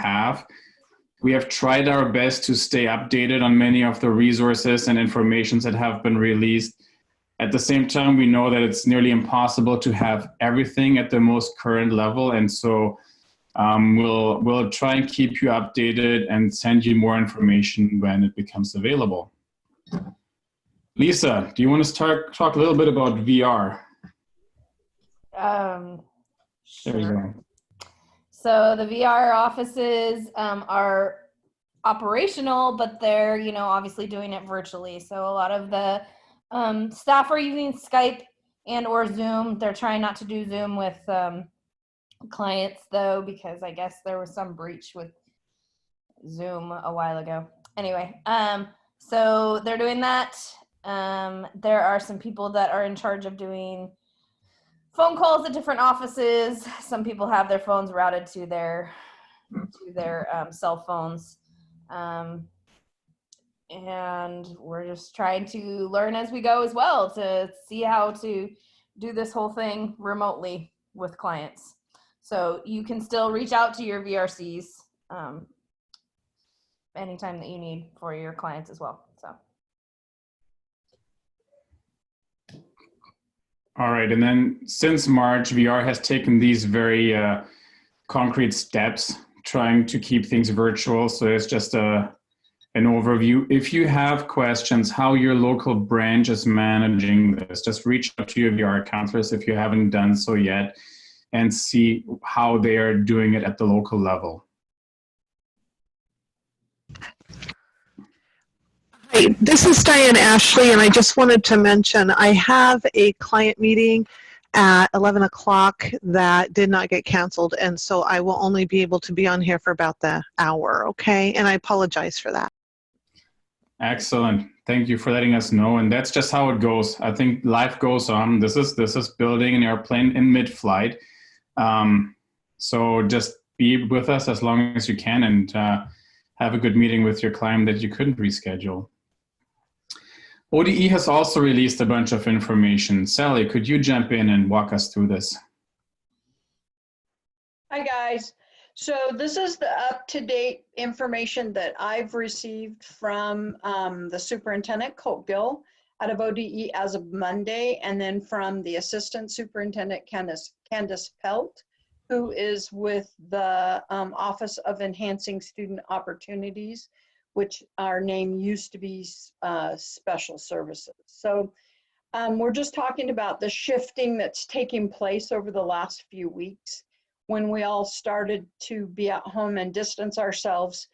have. We have tried our best to stay updated on many of the resources and informations that have been released. At the same time, we know that it's nearly impossible to have everything at the most current level. And so we'll try and keep you updated and send you more information when it becomes available. Lisa, do you want to talk a little bit about VR? Sure. There you go. So the VR offices are operational, but they're, obviously doing it virtually. So a lot of the staff are using Skype and or Zoom. They're trying not to do Zoom with clients though, because I guess there was some breach with Zoom a while ago. Anyway, so they're doing that. There are some people that are in charge of doing phone calls at different offices. Some people have their phones routed to their cell phones. And we're just trying to learn as we go as well to see how to do this whole thing remotely with clients. So you can still reach out to your VRCs anytime that you need for your clients as well. So. All right, and then since March, VR has taken these very concrete steps trying to keep things virtual. So it's just an overview. If you have questions how your local branch is managing this, just reach out to your VR counselors if you haven't done so yet and see how they are doing it at the local level. Hi, this is Diane Ashley, and I just wanted to mention I have a client meeting at 11 o'clock that did not get canceled, and so I will only be able to be on here for about the hour, okay? And I apologize for that. Excellent. Thank you for letting us know. And that's just how it goes. I think life goes on. This is building an airplane in mid-flight. So just be with us as long as you can and have a good meeting with your client that you couldn't reschedule. ODE has also released a bunch of information. Sally, could you jump in and walk us through this? Hi, guys. So this is the up-to-date information that I've received from the superintendent, Colt Gill, out of ODE as of Monday, and then from the assistant superintendent, Candace Pelt, who is with the Office of Enhancing Student Opportunities, which our name used to be Special Services. So we're just talking about the shifting that's taking place over the last few weeks. When we all started to be at home and distance ourselves,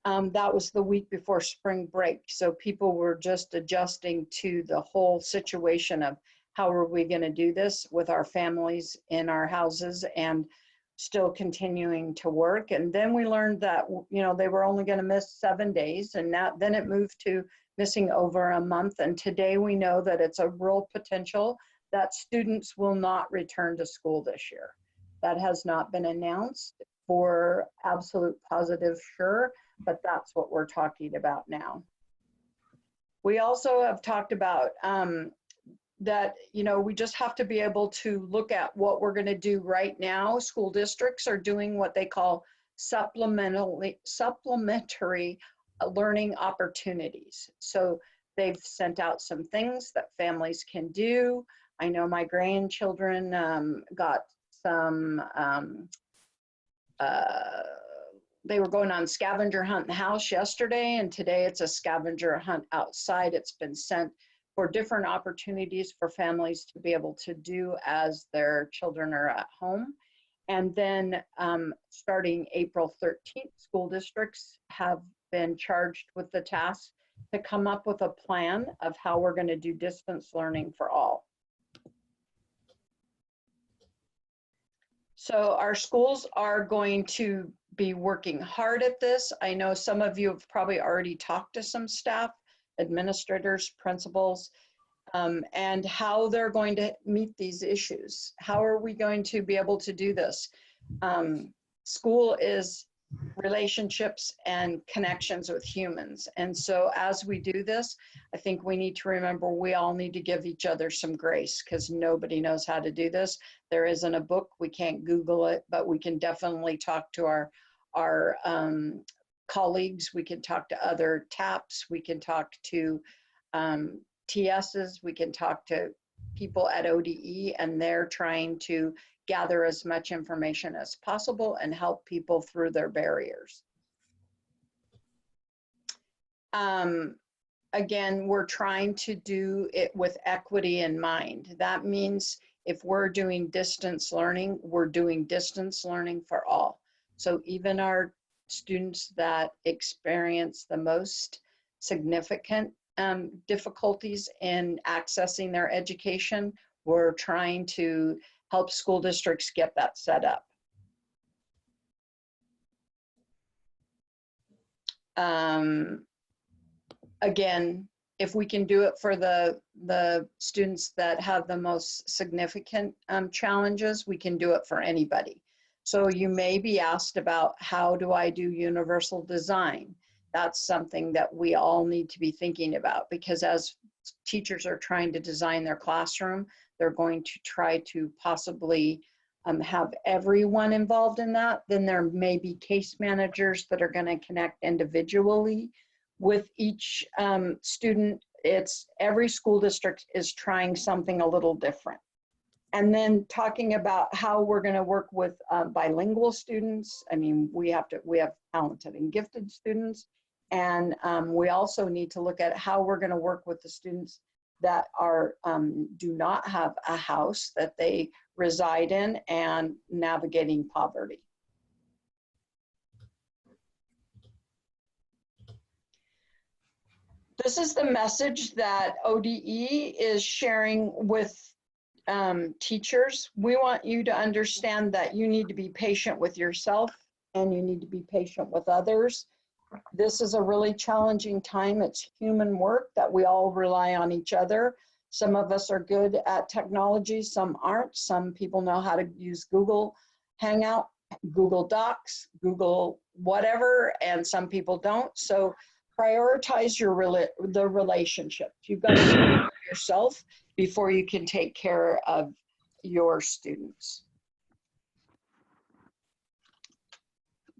that was the week before spring break. So people were just adjusting to the whole situation of how are we going to do this with our families in our houses and still continuing to work. And then we learned that, they were only going to miss 7 days, and then it moved to missing over a month. And today we know that it's a real potential that students will not return to school this year. That has not been announced for absolute positive sure, but that's what we're talking about now. We also have talked about that, we just have to be able to look at what we're going to do right now. School districts are doing what they call supplementary learning opportunities. So they've sent out some things that families can do. I know my grandchildren got some, they were going on scavenger hunt in the house yesterday, and today it's a scavenger hunt outside. It's been sent for different opportunities for families to be able to do as their children are at home. And then starting April 13th, school districts have been charged with the task to come up with a plan of how we're going to do distance learning for all. So our schools are going to be working hard at this. I know some of you have probably already talked to some staff, administrators, principals, and how they're going to meet these issues. How are we going to be able to do this? School is relationships and connections with humans. And so as we do this, I think we need to remember we all need to give each other some grace, because nobody knows how to do this. There isn't a book, we can't Google it, but we can definitely talk to our our colleagues, we can talk to other TAPs, we can talk to TSs, we can talk to people at ODE, and they're trying to gather as much information as possible and help people through their barriers. Again, we're trying to do it with equity in mind. That means if we're doing distance learning, we're doing distance learning for all. So even our students that experience the most significant difficulties in accessing their education, we're trying to help school districts get that set up. Again, if we can do it for the students that have the most significant challenges, we can do it for anybody. So you may be asked about, how do I do universal design? That's something that we all need to be thinking about, because as teachers are trying to design their classroom, they're going to try to possibly have everyone involved in that. Then there may be case managers that are going to connect individually with each student. It's every school district is trying something a little different. And then talking about how we're going to work with bilingual students. I mean, we have talented and gifted students, and we also need to look at how we're going to work with the students that are do not have a house that they reside in and navigating poverty. This is the message that ODE is sharing with teachers. We want you to understand that you need to be patient with yourself and you need to be patient with others. This is a really challenging time. It's human work that we all rely on each other. Some of us are good at technology, some aren't. Some people know how to use Google Hangout, Google Docs, Google whatever, and some people don't. So prioritize the relationships. You've got to take care of yourself before you can take care of your students.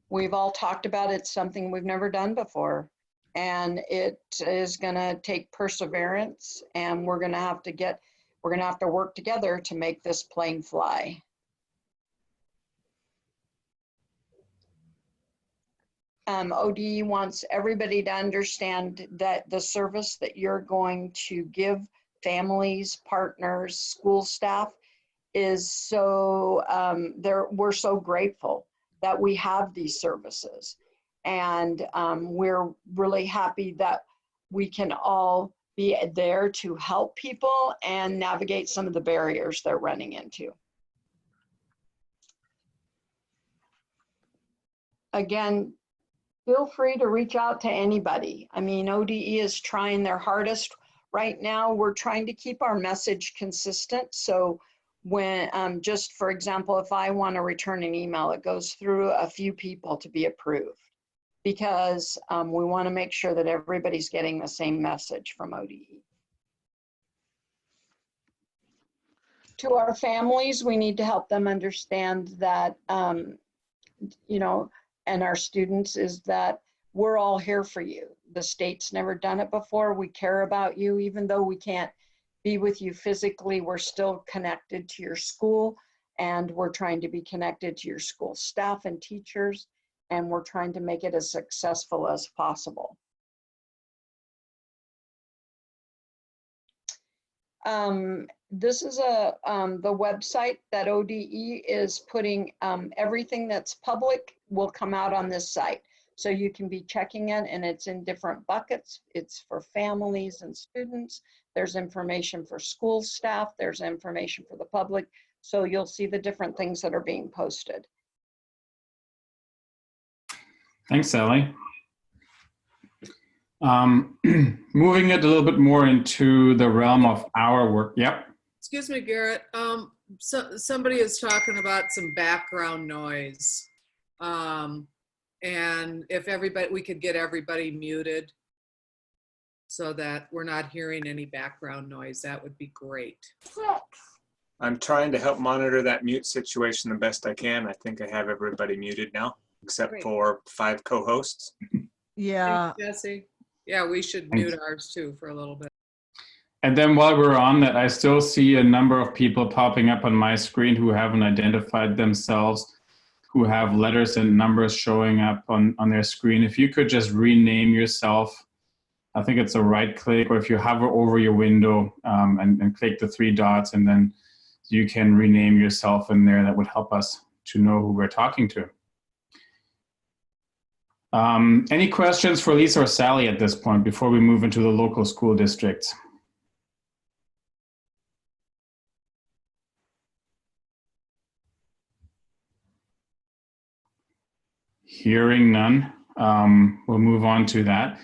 We've all talked about it, something we've never done before, and it is going to take perseverance, and we're going to have to work together to make this plane fly. ODE wants everybody to understand that the service that you're going to give families, partners, school staff is so, we're so grateful that we have these services. And we're really happy that we can all be there to help people and navigate some of the barriers they're running into. Again, feel free to reach out to anybody. I mean, ODE is trying their hardest. Right now, we're trying to keep our message consistent. So when, just for example, if I want to return an email, it goes through a few people to be approved, because we want to make sure that everybody's getting the same message from ODE. To our families, we need to help them understand that, you know, and our students, is that we're all here for you. The state's never done it before. We care about you. Even though we can't be with you physically, we're still connected to your school, and we're trying to be connected to your school staff and teachers, and we're trying to make it as successful as possible. This is the website that ODE is putting. Everything that's public will come out on this site. So you can be checking it, and it's in different buckets. It's for families and students. There's information for school staff. There's information for the public. So you'll see the different things that are being posted. Thanks, Sally. Moving it a little bit more into the realm of our work. Yep. Excuse me, Garrett. Somebody is talking about some background noise. And if we could get everybody muted so that we're not hearing any background noise, that would be great. I'm trying to help monitor that mute situation the best I can. I think I have everybody muted now. except Great. for 5 co-hosts. Yeah. Thanks, Jesse. Yeah, we should mute ours too for a little bit. And then while we're on that, I still see a number of people popping up on my screen who haven't identified themselves, who have letters and numbers showing up on their screen. If you could just rename yourself, I think it's a right click, or if you hover over your window and click the 3 dots, and then you can rename yourself in there, that would help us to know who we're talking to. Any questions for Lisa or Sally at this point before we move into the local school districts? Hearing none, we'll move on to that.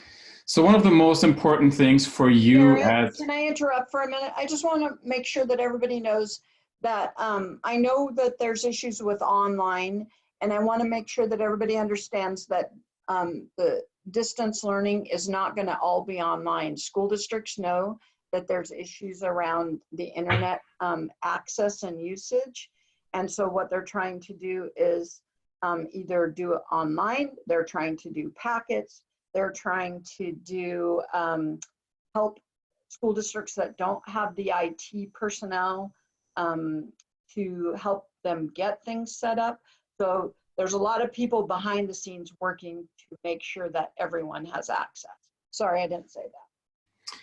So one of the most important things for you Garrett, can I interrupt for a minute? I just want to make sure that everybody knows that I know that there's issues with online, and I want to make sure that everybody understands that the distance learning is not going to all be online. School districts know that there's issues around the internet access and usage. And so what they're trying to do is either do it online, they're trying to do packets, they're trying to do help school districts that don't have the IT personnel to help them get things set up. So there's a lot of people behind the scenes working to make sure that everyone has access. Sorry, I didn't say that.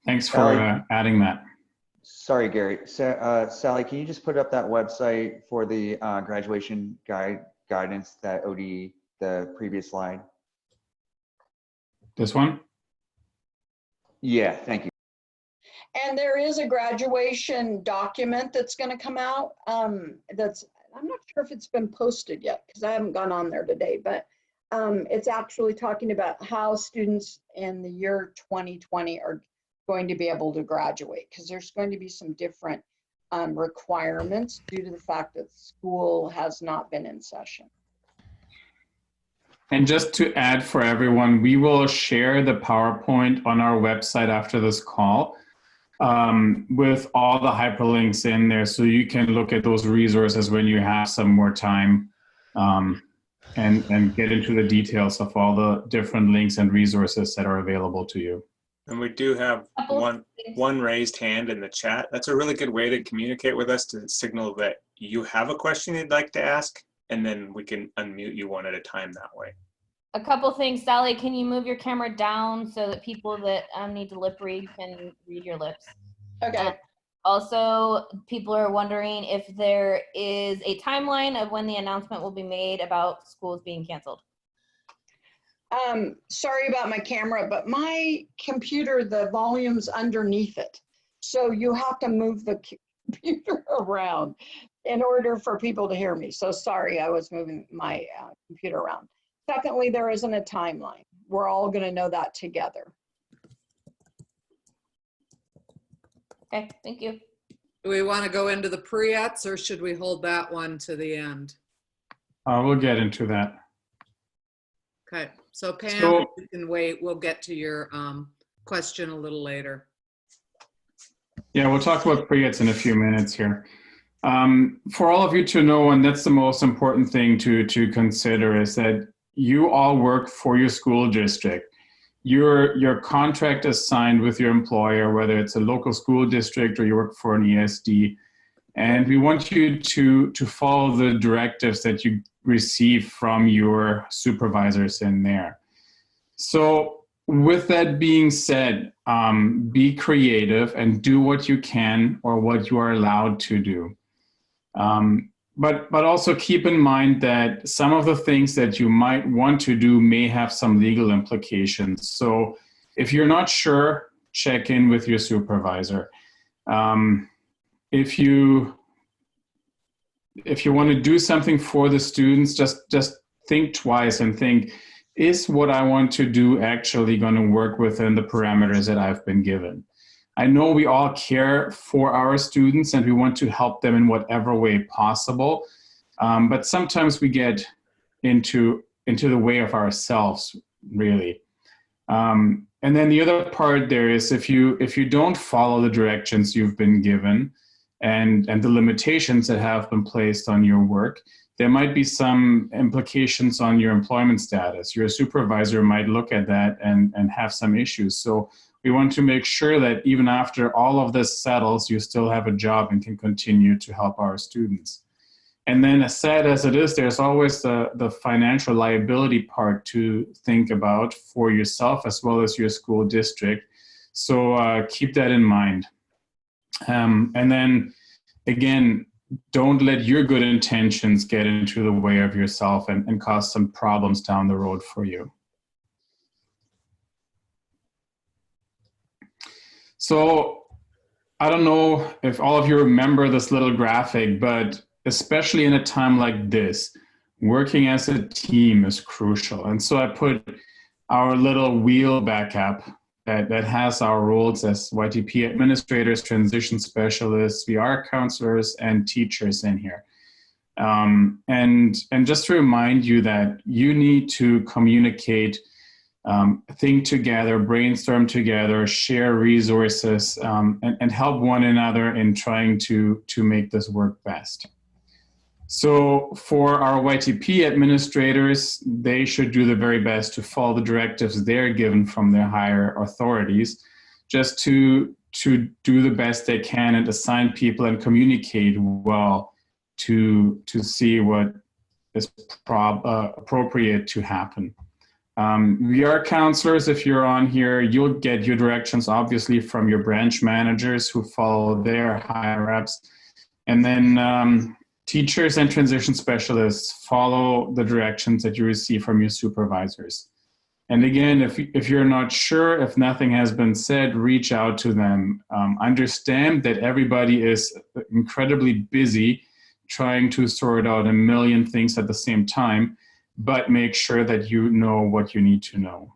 Thanks for adding that. Sorry, Gary. Sally, can you just put up that website for the graduation guidance, that ODE, the previous slide? This one? Yeah, thank you. And there is a graduation document that's going to come out. I'm not sure if it's been posted yet because I haven't gone on there today, but it's actually talking about how students in the year 2020 are going to be able to graduate, because there's going to be some different requirements due to the fact that school has not been in session. And just to add for everyone, we will share the PowerPoint on our website after this call with all the hyperlinks in there, so you can look at those resources when you have some more time and get into the details of all the different links and resources that are available to you. And we do have one raised hand in the chat. That's a really good way to communicate with us, to signal that you have a question you'd like to ask, and then we can unmute you one at a time that way. A couple things, Sally, can you move your camera down so that people that need to lip read can read your lips? Okay. Also, people are wondering if there is a timeline of when the announcement will be made about schools being canceled. Sorry about my camera, but my computer, the volume's underneath it. So you have to move the computer around in order for people to hear me. So sorry, I was moving my computer around. Secondly, there isn't a timeline. We're all going to know that together. Okay, thank you. Do we want to go into the pre-ets, or should we hold that one to the end? We'll get into that. Okay, so Pam, So, you can wait. We'll get to your question a little later. yeah, we'll talk about pre-ets in a few minutes here. For all of you to know, and that's the most important thing to consider, is that you all work for your school district. Your contract is signed with your employer, whether it's a local school district or you work for an ESD. And we want you to follow the directives that you receive from your supervisors in there. So with that being said, be creative and do what you can or what you are allowed to do. But also keep in mind that some of the things that you might want to do may have some legal implications. So if you're not sure, check in with your supervisor. If you want to do something for the students, just think twice and think, is what I want to do actually going to work within the parameters that I've been given? I know we all care for our students and we want to help them in whatever way possible, but sometimes we get into the way of ourselves, really. And then the other part there is, if you don't follow the directions you've been given and the limitations that have been placed on your work, there might be some implications on your employment status. Your supervisor might look at that and have some issues. So we want to make sure that even after all of this settles, you still have a job and can continue to help our students. And then, as sad as it is, there's always the financial liability part to think about for yourself as well as your school district. So keep that in mind. And then, again, don't let your good intentions get into the way of yourself and cause some problems down the road for you. So I don't know if all of you remember this little graphic, but especially in a time like this, working as a team is crucial. And so I put our little wheel back up that has our roles as YTP administrators, transition specialists, VR counselors, and teachers in here. And just to remind you that you need to communicate, think together, brainstorm together, share resources, and help one another in trying to make this work best. So for our YTP administrators, they should do the very best to follow the directives they're given from their higher authorities, just to do the best they can and assign people and communicate well to see what is appropriate to happen. VR counselors, if you're on here, you'll get your directions obviously from your branch managers who follow their higher ups. And then teachers and transition specialists follow the directions that you receive from your supervisors. And again, if you're not sure, if nothing has been said, reach out to them. Understand that everybody is incredibly busy trying to sort out a million things at the same time, but make sure that you know what you need to know.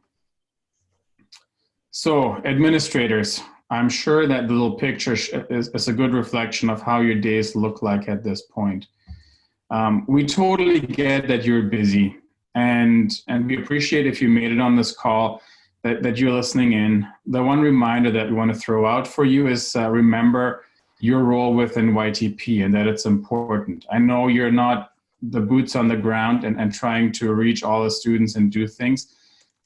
So, administrators, I'm sure that the little picture is a good reflection of how your days look like at this point. We totally get that you're busy, and we appreciate if you made it on this call, that you're listening in. The one reminder that we want to throw out for you is remember your role within YTP and that it's important. I know you're not the boots on the ground and trying to reach all the students and do things,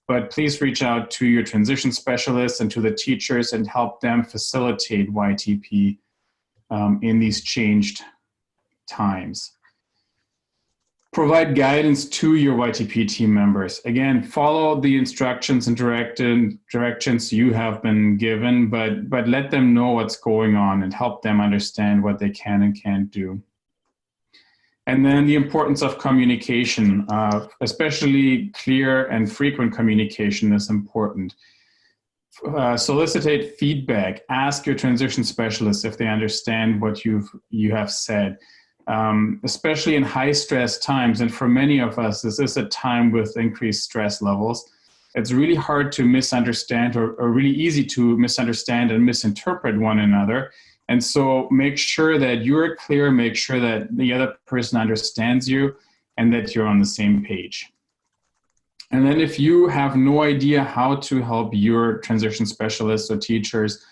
but please reach out to your transition specialists and to the teachers and help them facilitate YTP in these changed times. Provide guidance to your YTP team members. Again, follow the instructions and directions you have been given, but let them know what's going on and help them understand what they can and can't do. And then the importance of communication, especially clear and frequent communication is important. Solicit feedback. Ask your transition specialist if they understand what you have said, especially in high stress times. And for many of us, this is a time with increased stress levels. It's really hard to misunderstand or really easy to misunderstand and misinterpret one another. And so make sure that you're clear, make sure that the other person understands you and that you're on the same page. And then if you have no idea how to help your transition specialists or teachers,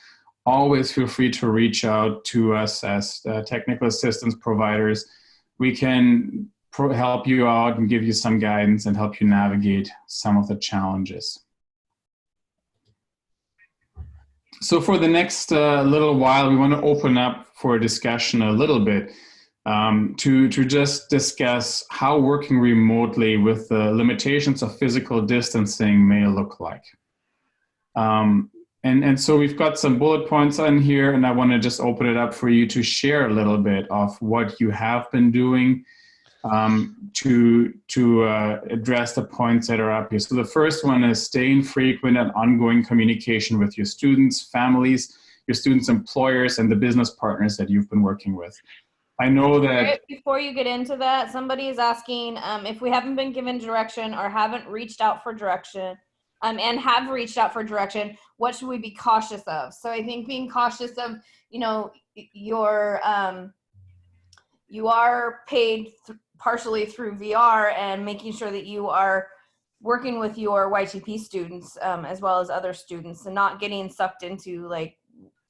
always feel free to reach out to us as technical assistance providers. We can help you out and give you some guidance and help you navigate some of the challenges. So for the next little while, we want to open up for a discussion a little bit to just discuss how working remotely with the limitations of physical distancing may look like. And so we've got some bullet points on here, and I want to just open it up for you to share a little bit of what you have been doing to address the points that are up here. So the first one is stay in frequent and ongoing communication with your students, families, your students' employers, and the business partners that you've been working with. I know that... Before you get into that, somebody is asking if we haven't been given direction or haven't reached out for direction, and have reached out for direction, what should we be cautious of? So I think being cautious of, you know, you are paid partially through VR, and making sure that you are working with your YTP students as well as other students, and not getting sucked into like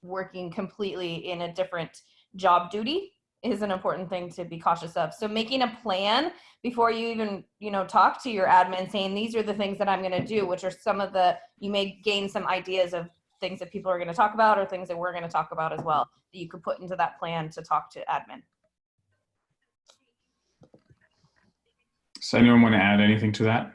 working completely in a different job duty. is an important thing to be cautious of. So making a plan before you even, talk to your admin, saying these are the things that I'm going to do, which are some of you may gain some ideas of things that people are going to talk about or things that we're going to talk about as well, that you could put into that plan to talk to admin. Does anyone want to add anything to that?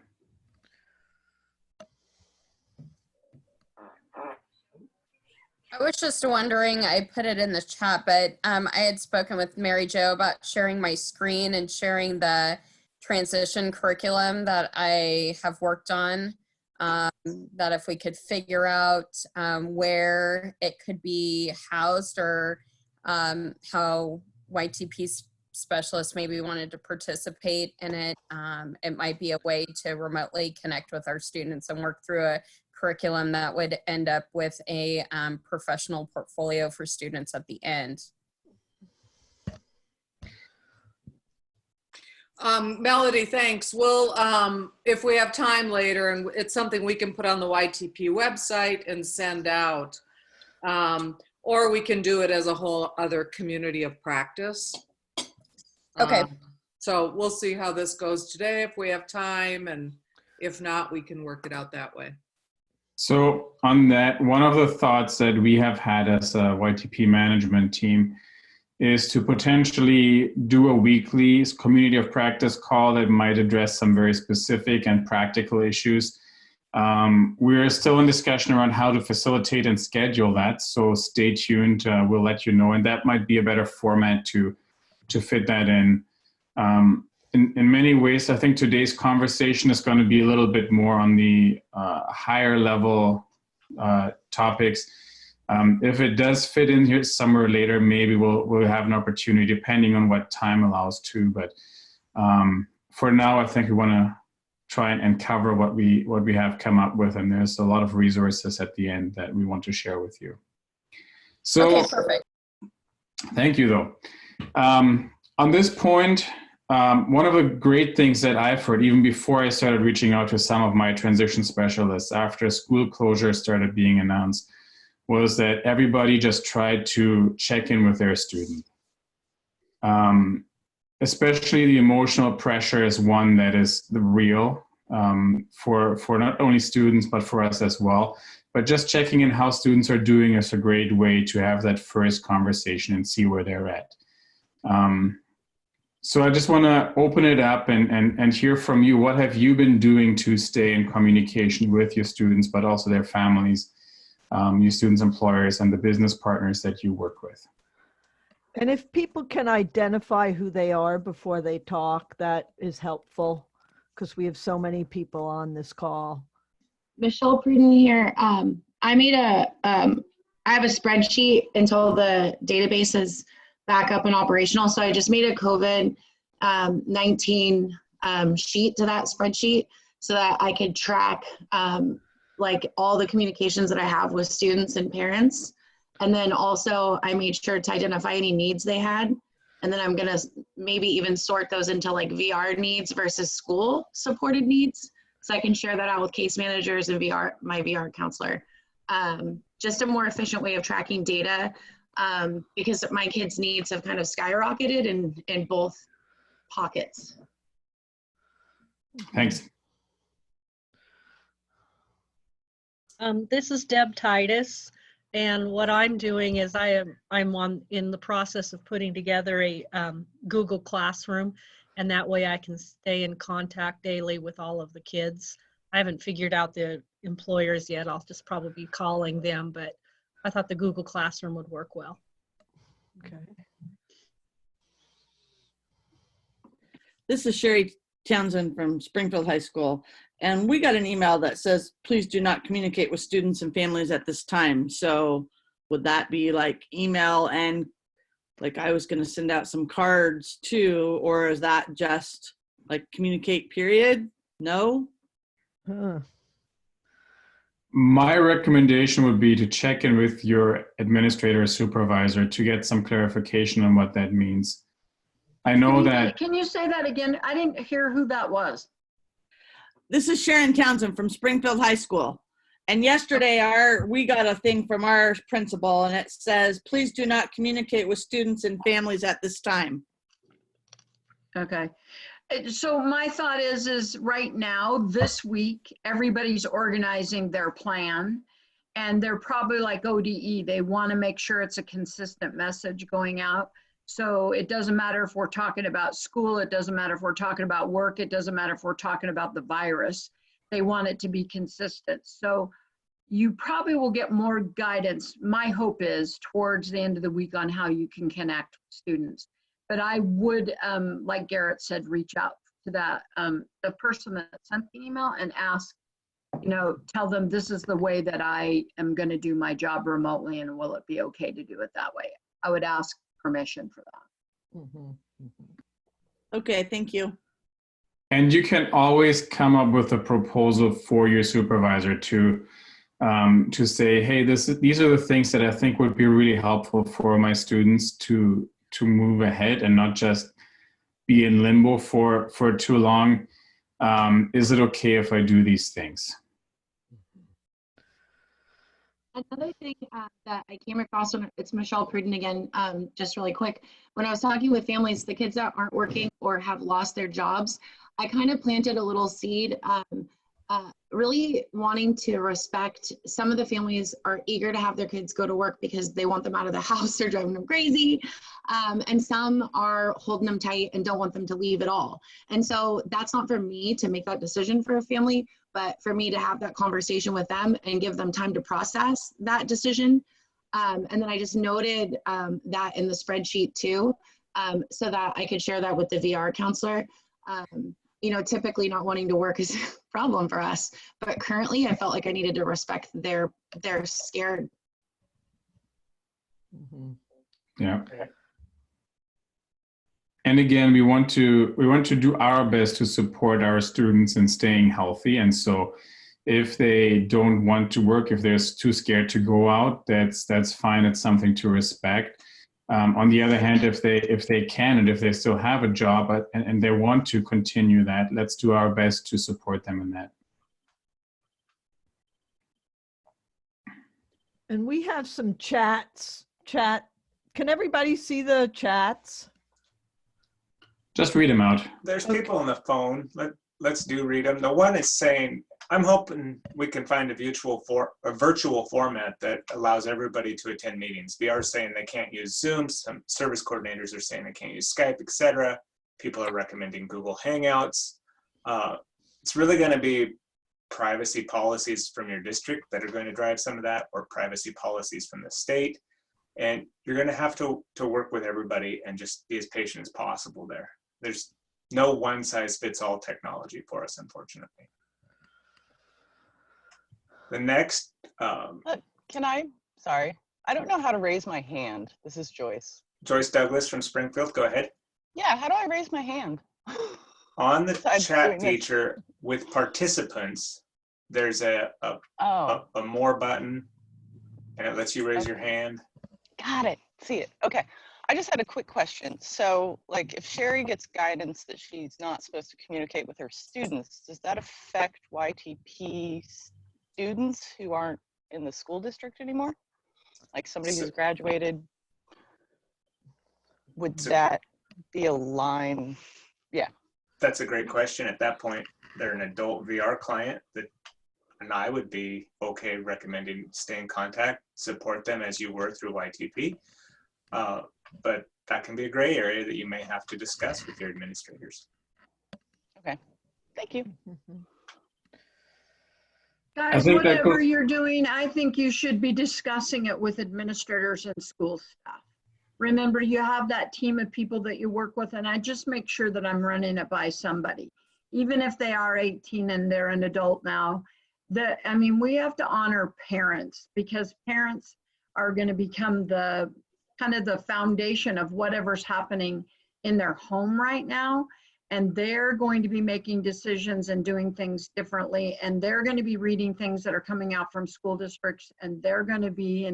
I was just wondering, I put it in the chat, but I had spoken with Mary Jo about sharing my screen and sharing the transition curriculum that I have worked on, that if we could figure out where it could be housed or how YTP specialists maybe wanted to participate in it, it might be a way to remotely connect with our students and work through a curriculum that would end up with a professional portfolio for students at the end. Melody, thanks. We'll, if we have time later, and it's something we can put on the YTP website and send out, or we can do it as a whole other community of practice. Okay. So we'll see how this goes today, if we have time, and if not, we can work it out that way. So on that, one of the thoughts that we have had as a YTP management team is to potentially do a weekly community of practice call that might address some very specific and practical issues. We're still in discussion around how to facilitate and schedule that, so stay tuned. We'll let you know, and that might be a better format to fit that in. In many ways, I think today's conversation is going to be a little bit more on the higher level topics. If it does fit in here somewhere later, maybe we'll have an opportunity, depending on what time allows to. But for now, I think we want to try and cover what we have come up with, and there's a lot of resources at the end that we want to share with you. So, Okay, perfect. Thank you, though. On this point, one of the great things that I've heard, even before I started reaching out to some of my transition specialists after school closure started being announced, was that everybody just tried to check in with their student. Especially the emotional pressure is one that is real for not only students, but for us as well. But just checking in how students are doing is a great way to have that first conversation and see where they're at. So I just want to open it up and hear from you. What have you been doing to stay in communication with your students, but also their families, your students' employers, and the business partners that you work with? And if people can identify who they are before they talk, that is helpful, because we have so many people on this call. Michelle Pruden here. I have a spreadsheet until the database is back up and operational. So I just made a COVID-19 sheet to that spreadsheet so that I could track like all the communications that I have with students and parents. And then also I made sure to identify any needs they had. And then I'm gonna maybe even sort those into like VR needs versus school supported needs. So I can share that out with case managers and my VR counselor. Just a more efficient way of tracking data, because my kids' needs have kind of skyrocketed in both pockets. Thanks. This is Deb Titus, and what I'm doing is I'm in the process of putting together a Google Classroom, and that way I can stay in contact daily with all of the kids. I haven't figured out the employers yet. I'll just probably be calling them, but I thought the Google Classroom would work well. Okay. This is Sherry Townsend from Springfield High School. And we got an email that says, please do not communicate with students and families at this time. So would that be like email and like I was going to send out some cards too, or is that just like communicate period? No? Huh. My recommendation would be to check in with your administrator or supervisor to get some clarification on what that means. I know that. Can you say that again? I didn't hear who that was. This is Sharon Townsend from Springfield High School. And yesterday we got a thing from our principal and it says, please do not communicate with students and families at this time. Okay. So my thought is right now, this week, everybody's organizing their plan. And they're probably like ODE. They want to make sure it's a consistent message going out. So it doesn't matter if we're talking about school. It doesn't matter if we're talking about work. It doesn't matter if we're talking about the virus. They want it to be consistent. So you probably will get more guidance. My hope is towards the end of the week on how you can connect with students. But I would, like Garrett said, reach out to that the person that sent the email and ask, tell them this is the way that I am going to do my job remotely, and will it be okay to do it that way? I would ask permission for that. Okay, thank you. And you can always come up with a proposal for your supervisor to say, hey, these are the things that I think would be really helpful for my students to move ahead and not just be in limbo for too long. Is it okay if I do these things? Another thing that I came across, it's Michelle Pruden again, just really quick. When I was talking with families, the kids that aren't working or have lost their jobs, I kind of planted a little seed, really wanting to respect. Some of the families are eager to have their kids go to work because they want them out of the house, they're driving them crazy. And some are holding them tight and don't want them to leave at all. And so that's not for me to make that decision for a family, but for me to have that conversation with them and give them time to process that decision. And then I just noted that in the spreadsheet too, so that I could share that with the VR counselor. Typically not wanting to work is a problem for us, but currently I felt like I needed to respect their scared. Yeah. And again, we want to do our best to support our students in staying healthy. And so if they don't want to work, if they're too scared to go out, that's fine. It's something to respect. On the other hand, if they can, and if they still have a job and they want to continue that, let's do our best to support them in that. And we have some chats. Can everybody see the chats? Just read them out. There's people on the phone. Let's read them. The one is saying, I'm hoping we can find a virtual format that allows everybody to attend meetings. VR is saying they can't use Zoom. Some service coordinators are saying they can't use Skype, etc. People are recommending Google Hangouts. It's really going to be privacy policies from your district that are going to drive some of that, or privacy policies from the state. And you're going to have to work with everybody and just be as patient as possible there. There's no one-size-fits-all technology for us, unfortunately. The next. Sorry, I don't know how to raise my hand. This is Joyce. Joyce Douglas from Springfield, go ahead. Yeah, how do I raise my hand? On the chat feature with participants, there's a more button, and it lets you raise your hand. Got it, see it, okay. I just had a quick question. So like if Sherry gets guidance that she's not supposed to communicate with her students, does that affect YTP students who aren't in the school district anymore? Like somebody who's graduated, would that be a line? Yeah. That's a great question. At that point, they're an adult VR client and I would be okay recommending stay in contact, support them as you were through YTP. But that can be a gray area that you may have to discuss with your administrators. Okay, thank you. Guys, whatever you're doing, I think you should be discussing it with administrators and school staff. Remember, you have that team of people that you work with, and I just make sure that I'm running it by somebody. Even if they are 18 and they're an adult now, we have to honor parents, because parents are going to become the kind of the foundation of whatever's happening in their home right now. And they're going to be making decisions and doing things differently. And they're going to be reading things that are coming out from school districts, and they're going to be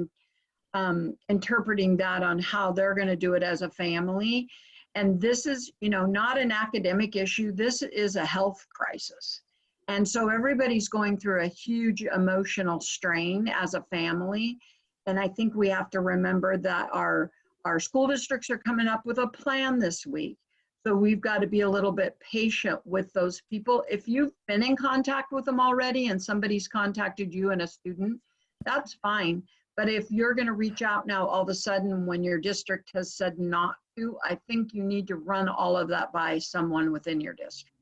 interpreting that on how they're going to do it as a family. And this is, not an academic issue. This is a health crisis. And so everybody's going through a huge emotional strain as a family. And I think we have to remember that our school districts are coming up with a plan this week. So we've got to be a little bit patient with those people. If you've been in contact with them already and somebody's contacted you and a student, that's fine. But if you're going to reach out now all of a sudden when your district has said not to, I think you need to run all of that by someone within your district.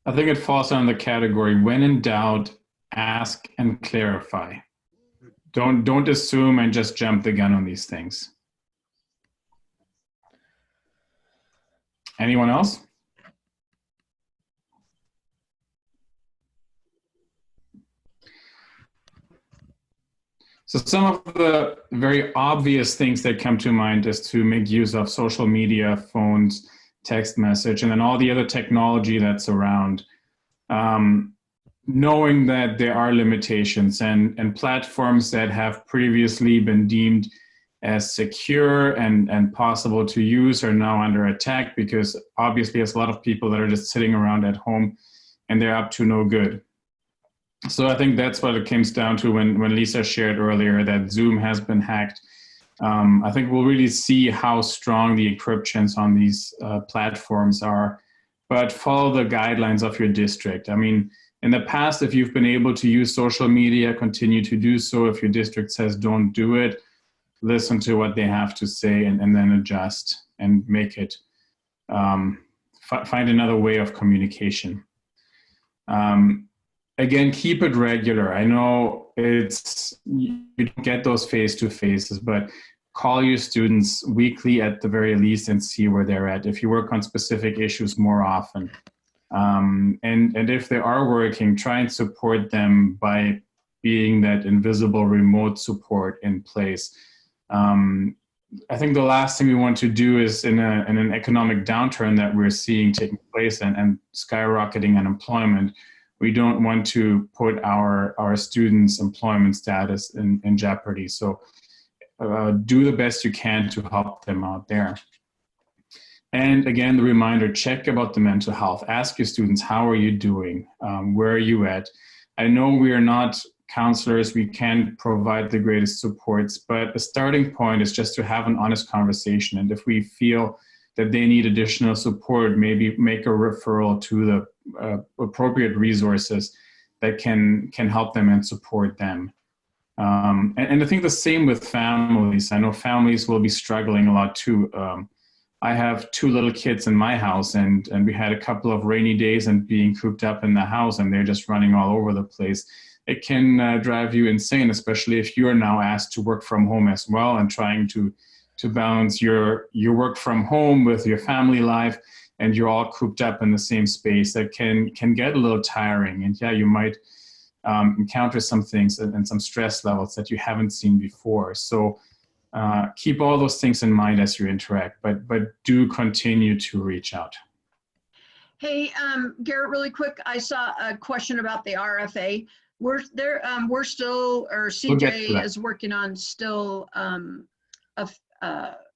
I think it falls under the category, when in doubt, ask and clarify. Don't assume and just jump the gun on these things. Anyone else? So some of the very obvious things that come to mind is to make use of social media, phones, text message, and then all the other technology that's around. Knowing that there are limitations and platforms that have previously been deemed as secure and possible to use are now under attack, because obviously there's a lot of people that are just sitting around at home and they're up to no good. So I think that's what it comes down to when Lisa shared earlier that Zoom has been hacked. I think we'll really see how strong the encryptions on these platforms are, but follow the guidelines of your district. I mean, in the past, if you've been able to use social media, continue to do so. If your district says don't do it, listen to what they have to say and then adjust and make it, find another way of communication. Again, keep it regular. I know you don't get those face-to-faces, but call your students weekly at the very least and see where they're at. If you work on specific issues more often. And if they are working, try and support them by being that invisible remote support in place. I think the last thing we want to do is in an economic downturn that we're seeing taking place and skyrocketing unemployment, we don't want to put our students' employment status in jeopardy. So do the best you can to help them out there. And again, the reminder, check about the mental health. Ask your students, how are you doing? Where are you at? I know we are not counselors, we can't provide the greatest supports, but a starting point is just to have an honest conversation. And if we feel that they need additional support, maybe make a referral to the appropriate resources that can help them and support them. And I think the same with families. I know families will be struggling a lot too. I have 2 little kids in my house, and we had a couple of rainy days and being cooped up in the house, and they're just running all over the place. It can drive you insane, especially if you are now asked to work from home as well and trying to balance your work from home with your family life, and you're all cooped up in the same space. That can get a little tiring, and yeah, you might encounter some things and some stress levels that you haven't seen before. So keep all those things in mind as you interact, but do continue to reach out. Hey, Garrett, really quick, I saw a question about the RFA. We're still, or CJ is working on still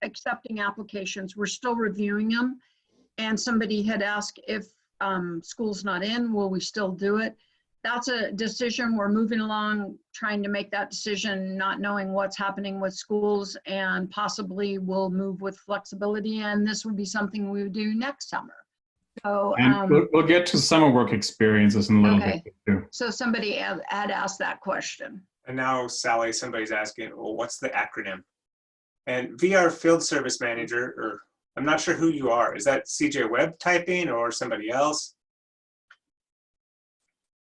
accepting applications. We're still reviewing them. And somebody had asked if school's not in, will we still do it? That's a decision we're moving along, trying to make that decision, not knowing what's happening with schools, and possibly we'll move with flexibility. And this would be something we would do next summer. So we'll get to summer work experiences in a little bit too. So somebody had asked that question. And now, Sally, somebody's asking, well, what's the acronym? And VR Field Service Manager, or I'm not sure who you are. Is that CJ Webb typing or somebody else?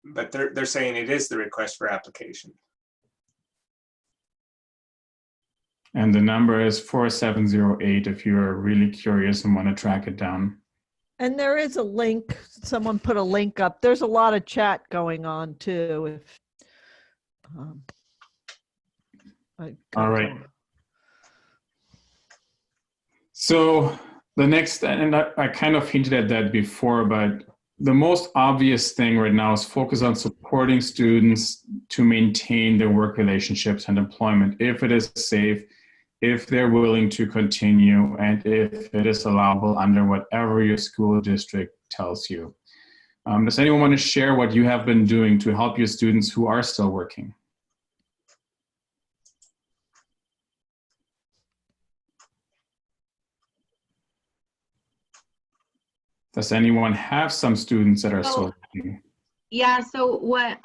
But they're saying it is the request for application. And the number is 4708 if you're really curious and want to track it down. And there is a link. Someone put a link up. There's a lot of chat going on too. All right. So the next, and I kind of hinted at that before, but the most obvious thing right now is focus on supporting students to maintain their work relationships and employment if it is safe, if they're willing to continue, and if it is allowable under whatever your school district tells you. Does anyone want to share what you have been doing to help your students who are still working? Does anyone have some students that are still working? Yeah, so what,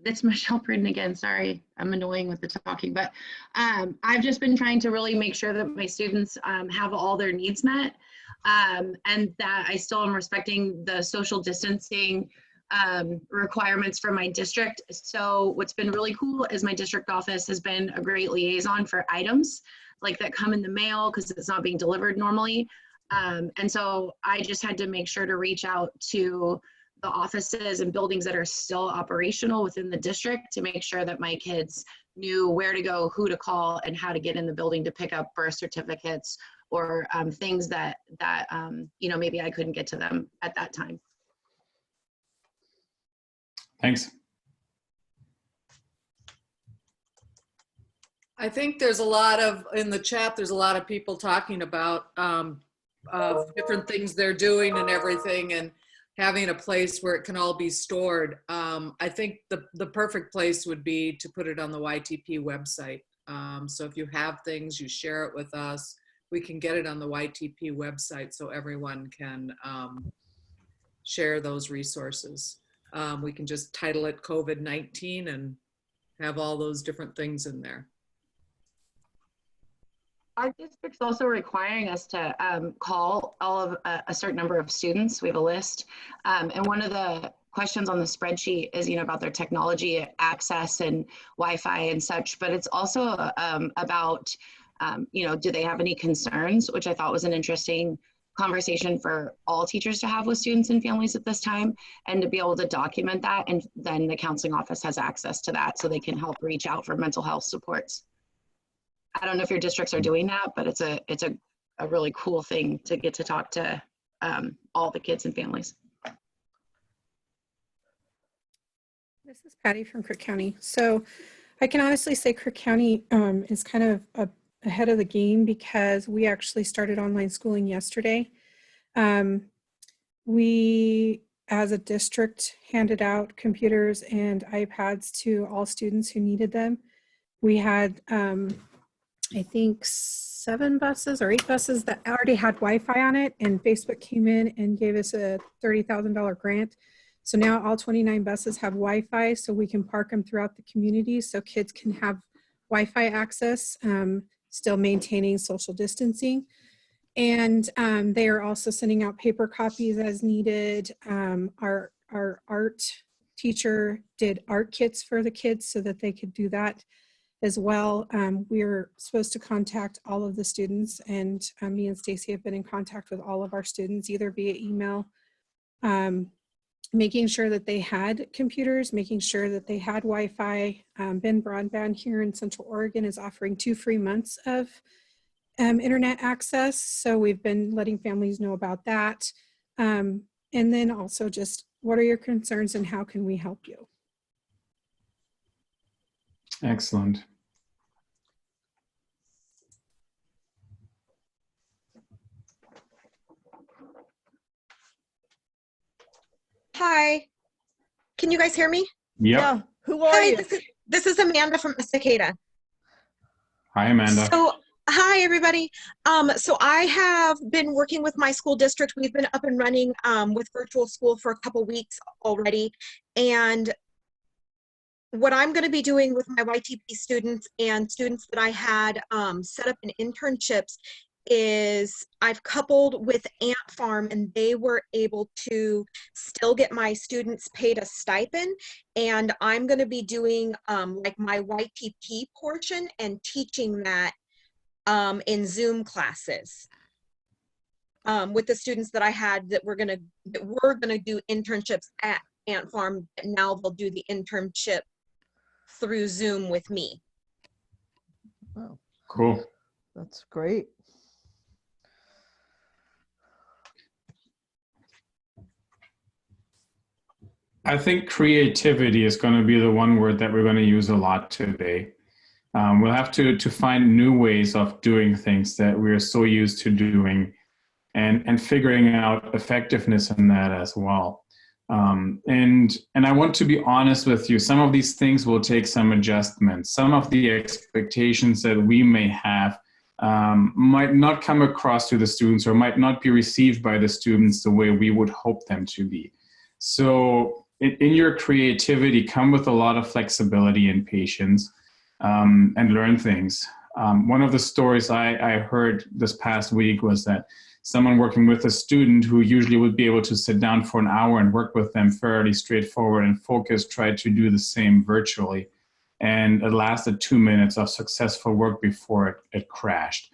it's Michelle Pruden again, sorry, I'm annoying with the talking, but I've just been trying to really make sure that my students have all their needs met, and that I still am respecting the social distancing requirements for my district. So what's been really cool is my district office has been a great liaison for items like that come in the mail because it's not being delivered normally. And so I just had to make sure to reach out to the offices and buildings that are still operational within the district to make sure that my kids knew where to go, who to call, and how to get in the building to pick up birth certificates or things that you know, maybe I couldn't get to them at that time. Thanks. I think there's a lot of, in the chat, there's a lot of people talking about different things they're doing and everything, and having a place where it can all be stored. I think the perfect place would be to put it on the YTP website. So if you have things, you share it with us. We can get it on the YTP website so everyone can share those resources. We can just title it COVID-19 and have all those different things in there. Our district's also requiring us to call all of a certain number of students. We have a list. And one of the questions on the spreadsheet is, you know, about their technology access and Wi-Fi and such, but it's also about, you know, do they have any concerns, which I thought was an interesting conversation for all teachers to have with students and families at this time, and to be able to document that. And then the counseling office has access to that so they can help reach out for mental health supports. I don't know if your districts are doing that, but it's a really cool thing to get to talk to all the kids and families. This is Patty from Crook County. So I can honestly say Crook County is kind of ahead of the game because we actually started online schooling yesterday. We, as a district, handed out computers and iPads to all students who needed them. We had I think 7 buses or 8 buses that already had Wi-Fi on it, and Facebook came in and gave us a $30,000 grant. So now all 29 buses have Wi-Fi, so we can park them throughout the community so kids can have Wi-Fi access, still maintaining social distancing. And they are also sending out paper copies as needed. Our art teacher did art kits for the kids so that they could do that as well. We're supposed to contact all of the students, and me and Stacy have been in contact with all of our students, either via email, making sure that they had computers, making sure that they had Wi-Fi. Ben Broadband here in Central Oregon is offering 2 free months of internet access. So we've been letting families know about that. And then also just, what are your concerns and how can we help you? Excellent. Hi, can you guys hear me? Yep. Yeah, who are you? This is Amanda from Estacada. Hi, Amanda. So, hi everybody. So I have been working with my school district. We've been up and running with virtual school for a couple weeks already. And what I'm going to be doing with my YTP students and students that I had set up in internships is I've coupled with Ant Farm, and they were able to still get my students paid a stipend. And I'm going to be doing like my YTP portion and teaching that in Zoom classes with the students that I had that were going to do internships at Ant Farm. And now they'll do the internship through Zoom with me. Oh, Cool. that's great. I think creativity is going to be the one word that we're going to use a lot today. We'll have to find new ways of doing things that we're so used to doing, and figuring out effectiveness in that as well. And I want to be honest with you, some of these things will take some adjustments. Some of the expectations that we may have might not come across to the students or might not be received by the students the way we would hope them to be. So in your creativity, come with a lot of flexibility and patience, and learn things. One of the stories I heard this past week was that someone working with a student who usually would be able to sit down for an hour and work with them fairly straightforward and focused, tried to do the same virtually. And it lasted 2 minutes of successful work before it crashed.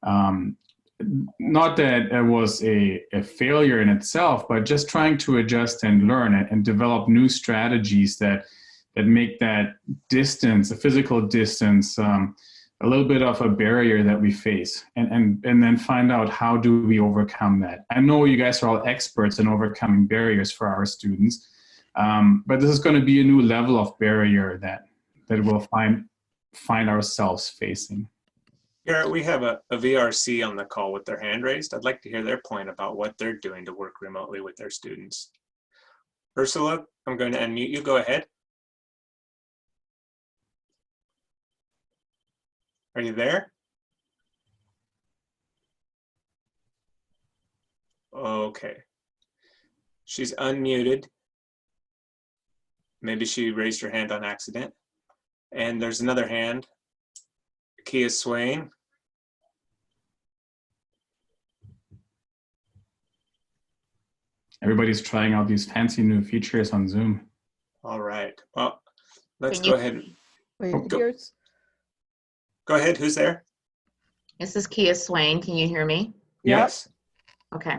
Not that it was a failure in itself, but just trying to adjust and learn and develop new strategies that make that distance, a physical distance, a little bit of a barrier that we face, and then find out how do we overcome that. I know you guys are all experts in overcoming barriers for our students, but this is going to be a new level of barrier that we'll find ourselves facing. Garrett, we have a VRC on the call with their hand raised. I'd like to hear their point about what they're doing to work remotely with their students. Ursula, I'm going to unmute you. Go ahead. Are you there? Okay. She's unmuted. Maybe she raised her hand on accident. And there's another hand. Kia Swain. Everybody's trying out these fancy new features on Zoom. All right. Well, let's go ahead. Wait, Go ahead. Who's there? This is Kia Swain. Can you hear me? Yes. Okay.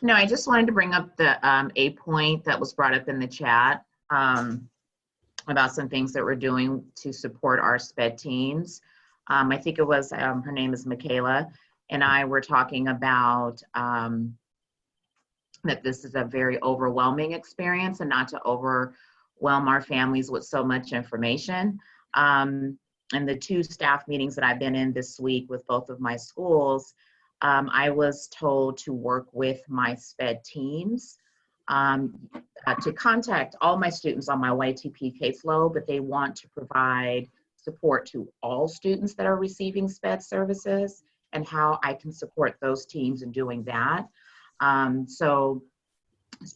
No, I just wanted to bring up the a point that was brought up in the chat about some things that we're doing to support our SPED teams. I think it was, her name is Michaela, and I were talking about that this is a very overwhelming experience and not to overwhelm our families with so much information. And the 2 staff meetings that I've been in this week with both of my schools, I was told to work with my SPED teams to contact all my students on my YTP caseload, but they want to provide support to all students that are receiving SPED services and how I can support those teams in doing that. So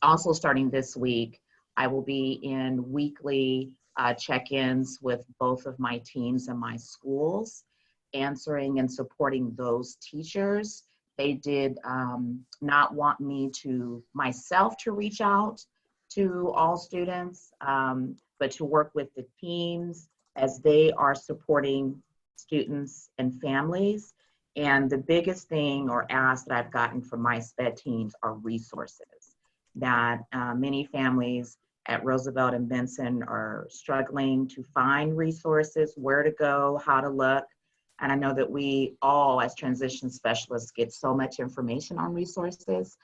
also starting this week, I will be in weekly check-ins with both of my teams and my schools, answering and supporting those teachers. They did not want me myself to reach out to all students, but to work with the teams as they are supporting students and families. And the biggest thing or ask that I've gotten from my SPED teams are resources that many families at Roosevelt and Benson are struggling to find resources, where to go, how to look. And I know that we all as transition specialists get so much information on resources.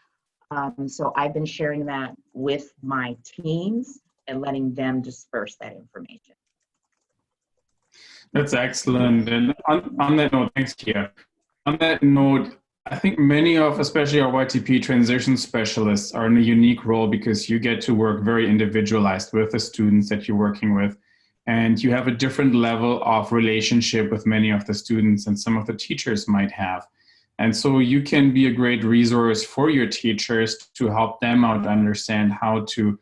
So I've been sharing that with my teams and letting them disperse that information. That's excellent. And on that note, thanks, Kia. On that note, I think many of, especially our YTP transition specialists, are in a unique role because you get to work very individualized with the students that you're working with. And you have a different level of relationship with many of the students than some of the teachers might have. And so you can be a great resource for your teachers to help them out understand how to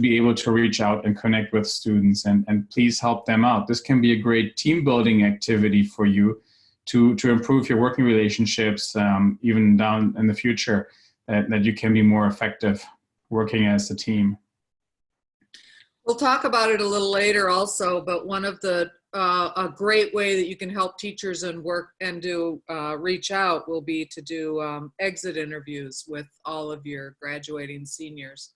be able to reach out and connect with students, and please help them out. This can be a great team building activity for you to improve your working relationships, even down in the future, that you can be more effective working as a team. We'll talk about it a little later also, but one of the, a great way that you can help teachers and work and do reach out will be to do exit interviews with all of your graduating seniors.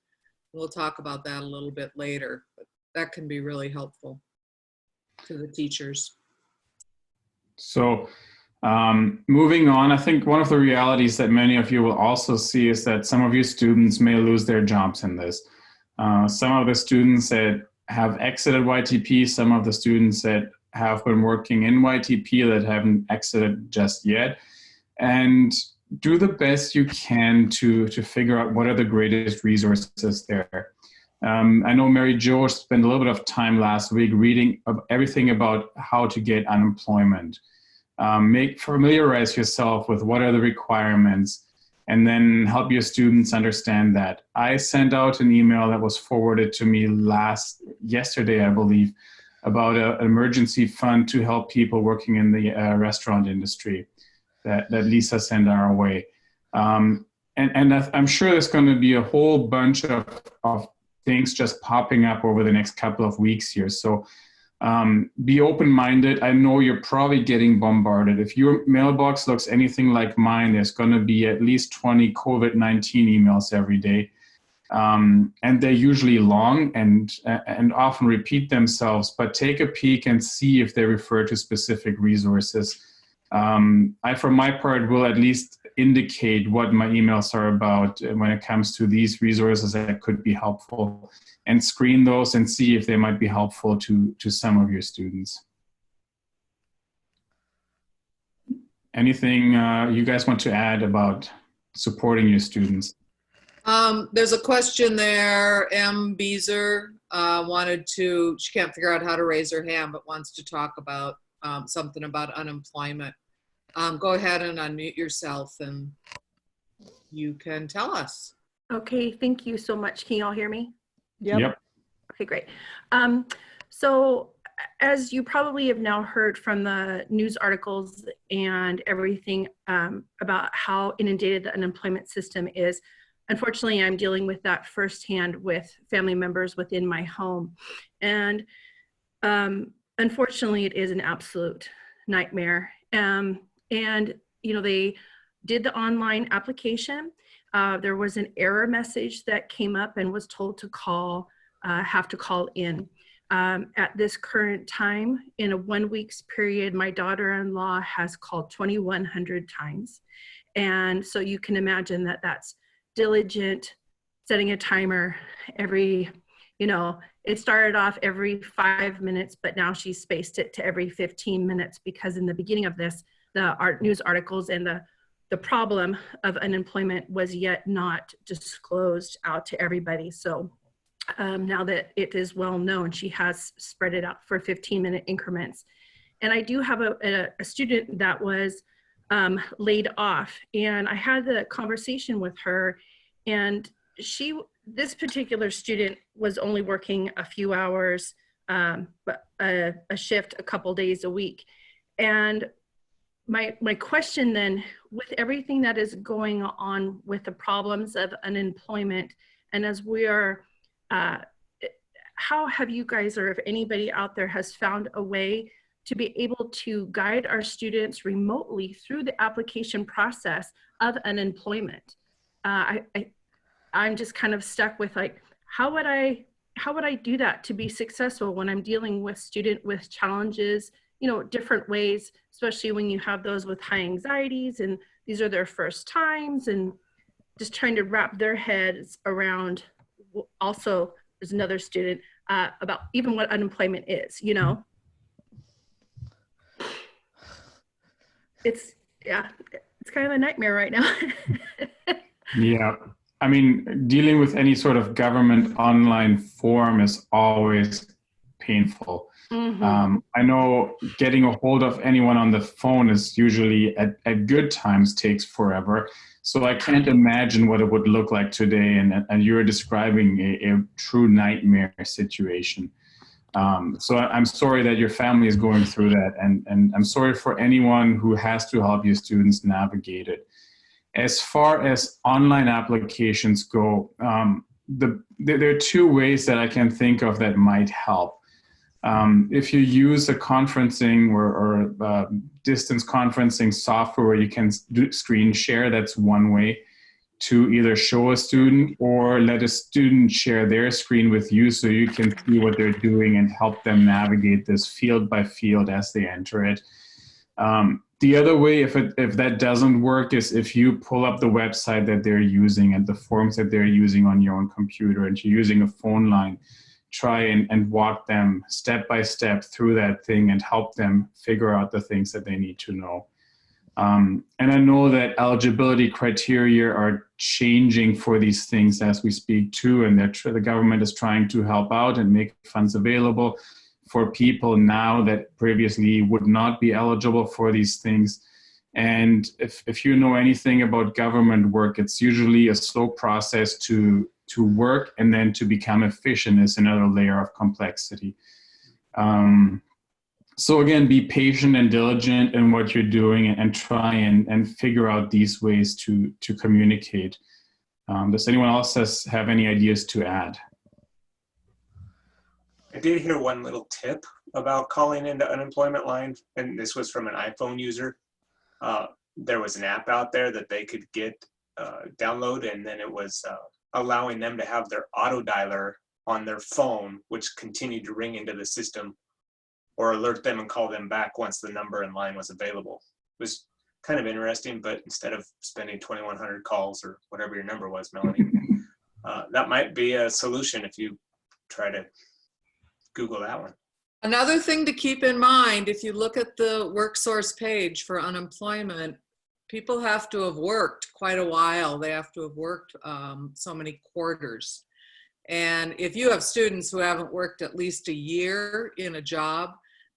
We'll talk about that a little bit later, but that can be really helpful to the teachers. So moving on, I think one of the realities that many of you will also see is that some of your students may lose their jobs in this. Some of the students that have exited YTP, some of the students that have been working in YTP that haven't exited just yet. And do the best you can to figure out what are the greatest resources there. I know Mary Jo spent a little bit of time last week reading everything about how to get unemployment. Familiarize yourself with what are the requirements, and then help your students understand that. I sent out an email that was forwarded to me yesterday, I believe, about an emergency fund to help people working in the restaurant industry that Lisa sent our way. And I'm sure there's going to be a whole bunch of things just popping up over the next couple of weeks here. So be open-minded. I know you're probably getting bombarded. If your mailbox looks anything like mine, there's going to be at least 20 COVID-19 emails every day. And they're usually long and often repeat themselves, but take a peek and see if they refer to specific resources. I, for my part, will at least indicate what my emails are about when it comes to these resources that could be helpful, and screen those and see if they might be helpful to some of your students. Anything you guys want to add about supporting your students? There's a question there. M. Beezer she can't figure out how to raise her hand, but wants to talk about something about unemployment. Go ahead and unmute yourself and you can tell us. Okay, thank you so much. Can you all hear me? Yep. Okay, great. So as you probably have now heard from the news articles and everything about how inundated the unemployment system is, unfortunately, I'm dealing with that firsthand with family members within my home. And unfortunately, it is an absolute nightmare. And, you know, they did the online application. There was an error message that came up and was told to have to call in. At this current time, in a 1 week's period, my daughter-in-law has called 2,100 times. And so you can imagine that that's diligent, setting a timer every, you know, it started off every 5 minutes, but now she's spaced it to every 15 minutes because in the beginning of this, the news articles and the problem of unemployment was yet not disclosed out to everybody. So now that it is well known, she has spread it out for 15-minute increments. And I do have a student that was laid off, and I had the conversation with her, and this particular student was only working a few hours, but a shift a couple days a week. And my question then, with everything that is going on with the problems of unemployment, and as we are, how have you guys, or if anybody out there has found a way to be able to guide our students remotely through the application process of unemployment? I'm just kind of stuck with like, how would I do that to be successful when I'm dealing with student with challenges, you know, different ways, especially when you have those with high anxieties and these are their first times, and just trying to wrap their heads around. Also, there's another student about even what unemployment is, you know. It's kind of a nightmare right now. Yeah. I mean, dealing with any sort of government online form is always painful. Mm-hmm. I know getting a hold of anyone on the phone is usually at good times takes forever. So I can't imagine what it would look like today. And you're describing a true nightmare situation. So I'm sorry that your family is going through that. And I'm sorry for anyone who has to help your students navigate it. As far as online applications go, there are two ways that I can think of that might help. If you use a conferencing or distance conferencing software where you can do screen share, that's one way to either show a student or let a student share their screen with you so you can see what they're doing and help them navigate this field by field as they enter it. The other way, if that doesn't work, is if you pull up the website that they're using and the forms that they're using on your own computer and you're using a phone line, try and walk them step by step through that thing and help them figure out the things that they need to know. And I know that eligibility criteria are changing for these things as we speak too, and that the government is trying to help out and make funds available for people now that previously would not be eligible for these things. And if you know anything about government work, it's usually a slow process to work, and then to become efficient is another layer of complexity. So again, be patient and diligent in what you're doing, and try and figure out these ways to communicate. Does anyone else have any ideas to add? I did hear one little tip about calling into unemployment line, and this was from an iPhone user. There was an app out there that they could get download, and then it was allowing them to have their auto dialer on their phone, which continued to ring into the system, or alert them and call them back once the number in line was available. It was kind of interesting, but instead of spending 2,100 calls or whatever your number was, Melanie, that might be a solution if you try to Google that one. Another thing to keep in mind, if you look at the WorkSource page for unemployment, people have to have worked quite a while. They have to have worked so many quarters. And if you have students who haven't worked at least a year in a job,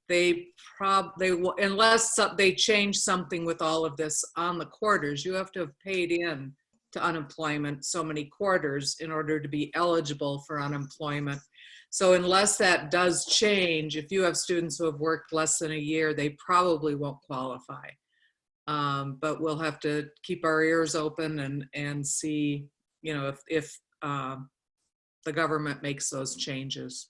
they will, unless they change something with all of this on the quarters, you have to have paid in to unemployment so many quarters in order to be eligible for unemployment. So unless that does change, if you have students who have worked less than a year, they probably won't qualify. But we'll have to keep our ears open and see, you know, if the government makes those changes.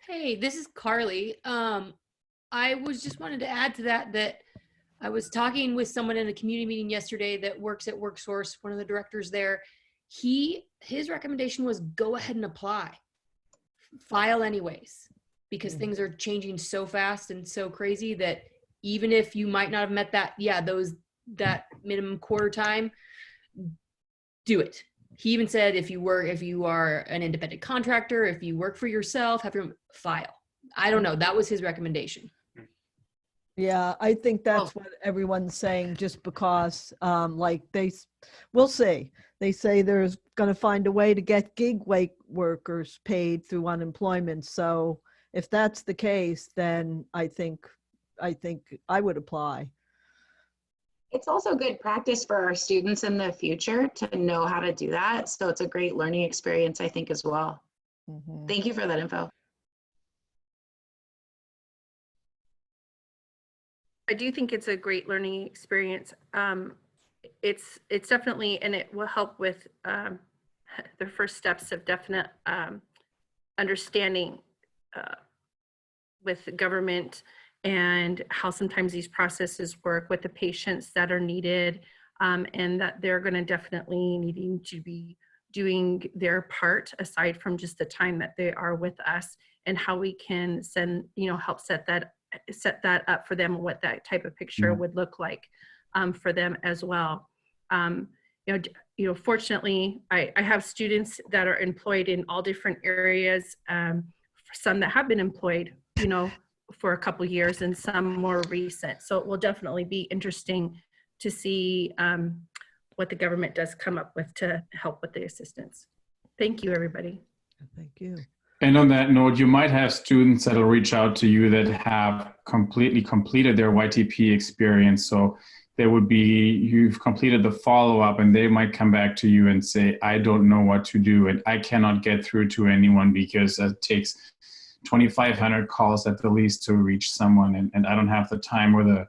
Hey, this is Carly. I was just wanted to add to that I was talking with someone in a community meeting yesterday that works at WorkSource, one of the directors there. His recommendation was go ahead and apply, file anyways, because things are changing so fast and so crazy that even if you might not have met that minimum quarter time, do it. He even said if you are an independent contractor, if you work for yourself, have your file. I don't know. That was his recommendation. Yeah, I think that's what everyone's saying, just because we'll see. They say there's going to find a way to get gig workers paid through unemployment. So if that's the case, then I think I would apply. It's also good practice for our students in the future to know how to do that. So it's a great learning experience, I think, as well. Mm-hmm. Thank you for that info. I do think it's a great learning experience. It's definitely, and it will help with the first steps of definite understanding with the government and how sometimes these processes work with the patients that are needed, and that they're going to definitely needing to be doing their part aside from just the time that they are with us, and how we can help set that up for them, what that type of picture would look like for them as well. Fortunately, I have students that are employed in all different areas, some that have been employed, for a couple years, and some more recent. So it will definitely be interesting to see what the government does come up with to help with the assistance. Thank you, everybody. Thank you. And on that note, you might have students that will reach out to you that have completely completed their YTP experience. So you've completed the follow-up, and they might come back to you and say, I don't know what to do, and I cannot get through to anyone because it takes 2,500 calls at the least to reach someone, and I don't have the time or the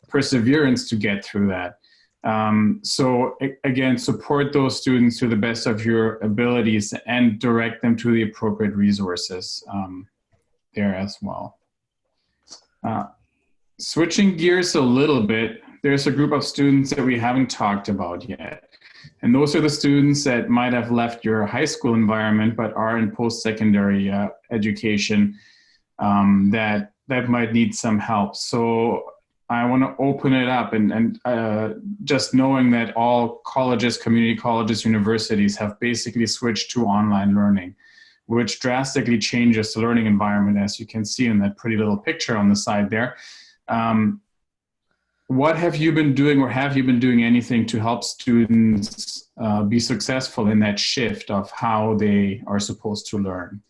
perseverance to get through that. So again, support those students to the best of your abilities and direct them to the appropriate resources there as well. Switching gears a little bit, there's a group of students that we haven't talked about yet. And those are the students that might have left your high school environment but are in post-secondary education that might need some help. So I want to open it up, and just knowing that all colleges, community colleges, universities have basically switched to online learning, which drastically changes the learning environment, as you can see in that pretty little picture on the side there. What have you been doing, or have you been doing anything to help students be successful in that shift of how they are supposed to learn?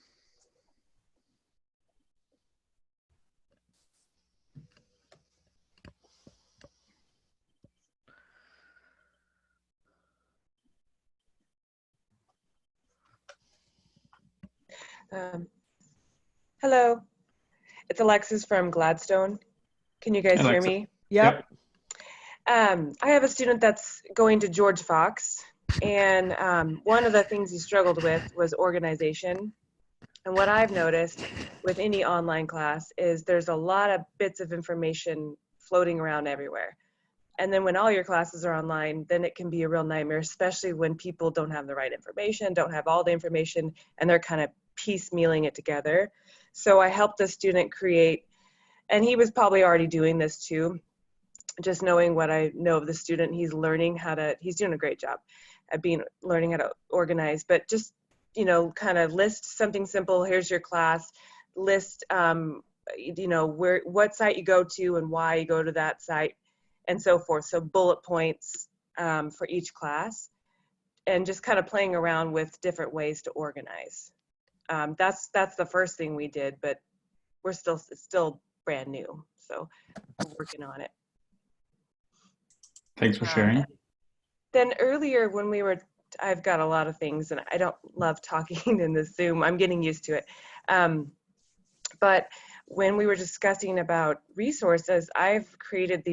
Hello, it's Alexis from Gladstone. Can you guys hear Alexa. me? Yep. I have a student that's going to George Fox, and one of the things he struggled with was organization. And what I've noticed with any online class is there's a lot of bits of information floating around everywhere. And then when all your classes are online, then it can be a real nightmare, especially when people don't have the right information, don't have all the information, and they're kind of piecemealing it together. So I helped the student create, and he was probably already doing this too, just knowing what I know of the student, he's learning how to, he's doing a great job at learning how to organize, but just, you know, kind of list something simple. Here's your class, list, you know, what site you go to and why you go to that site and so forth. So bullet points for each class, and just kind of playing around with different ways to organize. That's the first thing we did, but we're still brand new, so we're working on it. Thanks for sharing. Then earlier when we were, I've got a lot of things and I don't love talking in the Zoom. I'm getting used to it. But when we were discussing about resources, I've created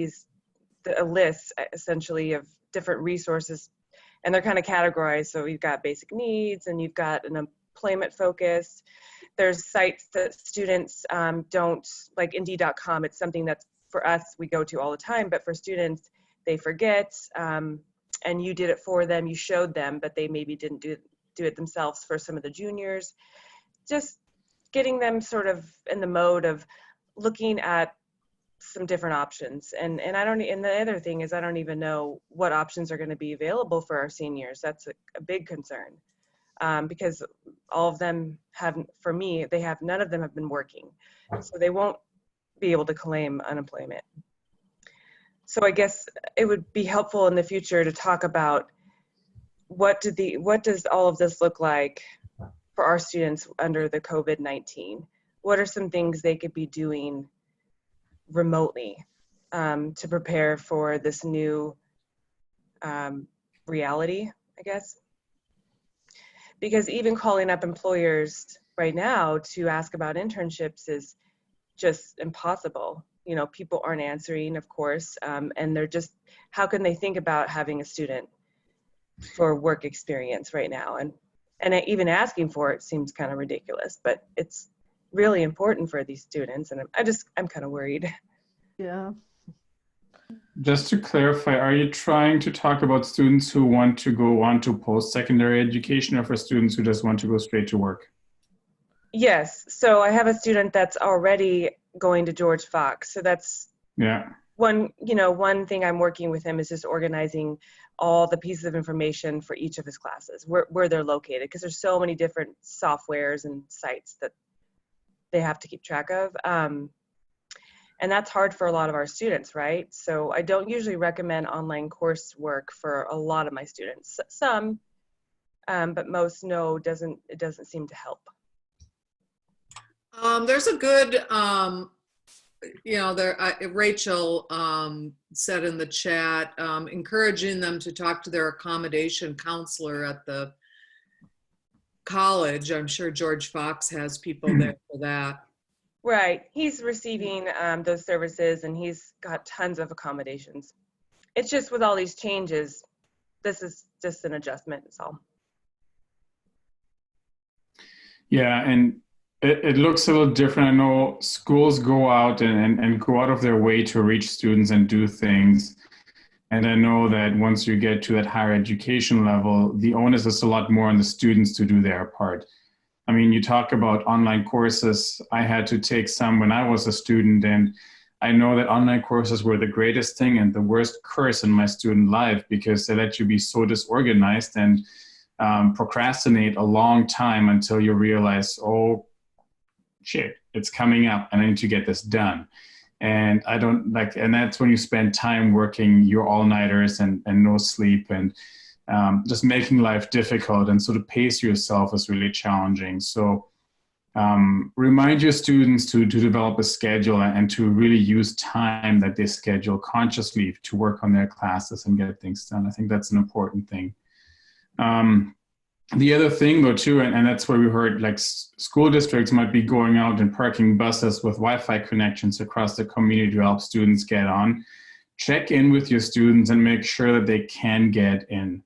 a list essentially of different resources, and they're kind of categorized. So you've got basic needs, and you've got an employment focus. There's sites that students don't, like Indeed.com. It's something that's for us, we go to all the time, but for students, they forget, and you did it for them, you showed them, but they maybe didn't do it themselves for some of the juniors. Just getting them sort of in the mode of looking at some different options. And the other thing is I don't even know what options are going to be available for our seniors. That's a big concern, because all of them haven't, for me, none of them have been working. So they won't be able to claim unemployment. So I guess it would be helpful in the future to talk about what does all of this look like for our students under the COVID-19? What are some things they could be doing remotely to prepare for this new reality, I guess? Because even calling up employers right now to ask about internships is just impossible. You know, people aren't answering, of course, and they're just, how can they think about having a student for work experience right now? And even asking for it seems kind of ridiculous, but it's really important for these students, and I'm kind of worried. Yeah. Just to clarify, are you trying to talk about students who want to go on to post-secondary education, or for students who just want to go straight to work? Yes, so I have a student that's already going to George Fox. So that's one thing I'm working with him is just organizing all the pieces of information for each of his classes, where they're located, because there's so many different softwares and sites that they have to keep track of. And that's hard for a lot of our students, right? So I don't usually recommend online coursework for a lot of my students. Some, but most it doesn't seem to help. There's a good, Rachel said in the chat, encouraging them to talk to their accommodation counselor at the college. I'm sure George Fox has people there for that. Right, he's receiving those services, and he's got tons of accommodations. It's just with all these changes, this is just an adjustment, that's all. Yeah, and it looks a little different. I know schools go out and go out of their way to reach students and do things. And I know that once you get to that higher education level, the onus is a lot more on the students to do their part. I mean, you talk about online courses. I had to take some when I was a student, and I know that online courses were the greatest thing and the worst curse in my student life, because they let you be so disorganized and procrastinate a long time until you realize, oh, shit, it's coming up and I need to get this done. And I don't like, and that's when you spend time working your all-nighters and no sleep and just making life difficult, and sort of pace yourself is really challenging. So remind your students to develop a schedule and to really use time that they schedule consciously to work on their classes and get things done. I think that's an important thing. The other thing though too, and that's where we heard like school districts might be going out and parking buses with Wi-Fi connections across the community to help students get on. Check in with your students and make sure that they can get in,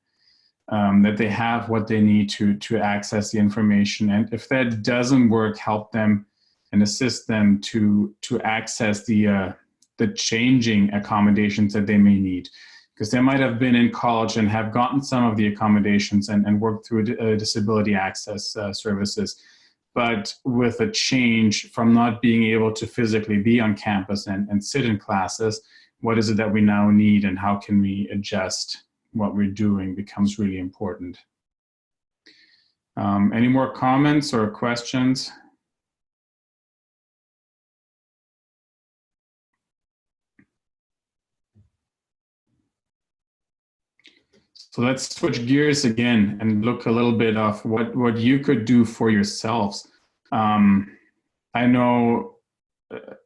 that they have what they need to access the information. And if that doesn't work, help them and assist them to access the changing accommodations that they may need. Because they might have been in college and have gotten some of the accommodations and worked through disability access services. But with a change from not being able to physically be on campus and sit in classes, what is it that we now need and how can we adjust what we're doing becomes really important. Any more comments or questions? So let's switch gears again and look a little bit of what you could do for yourselves. I know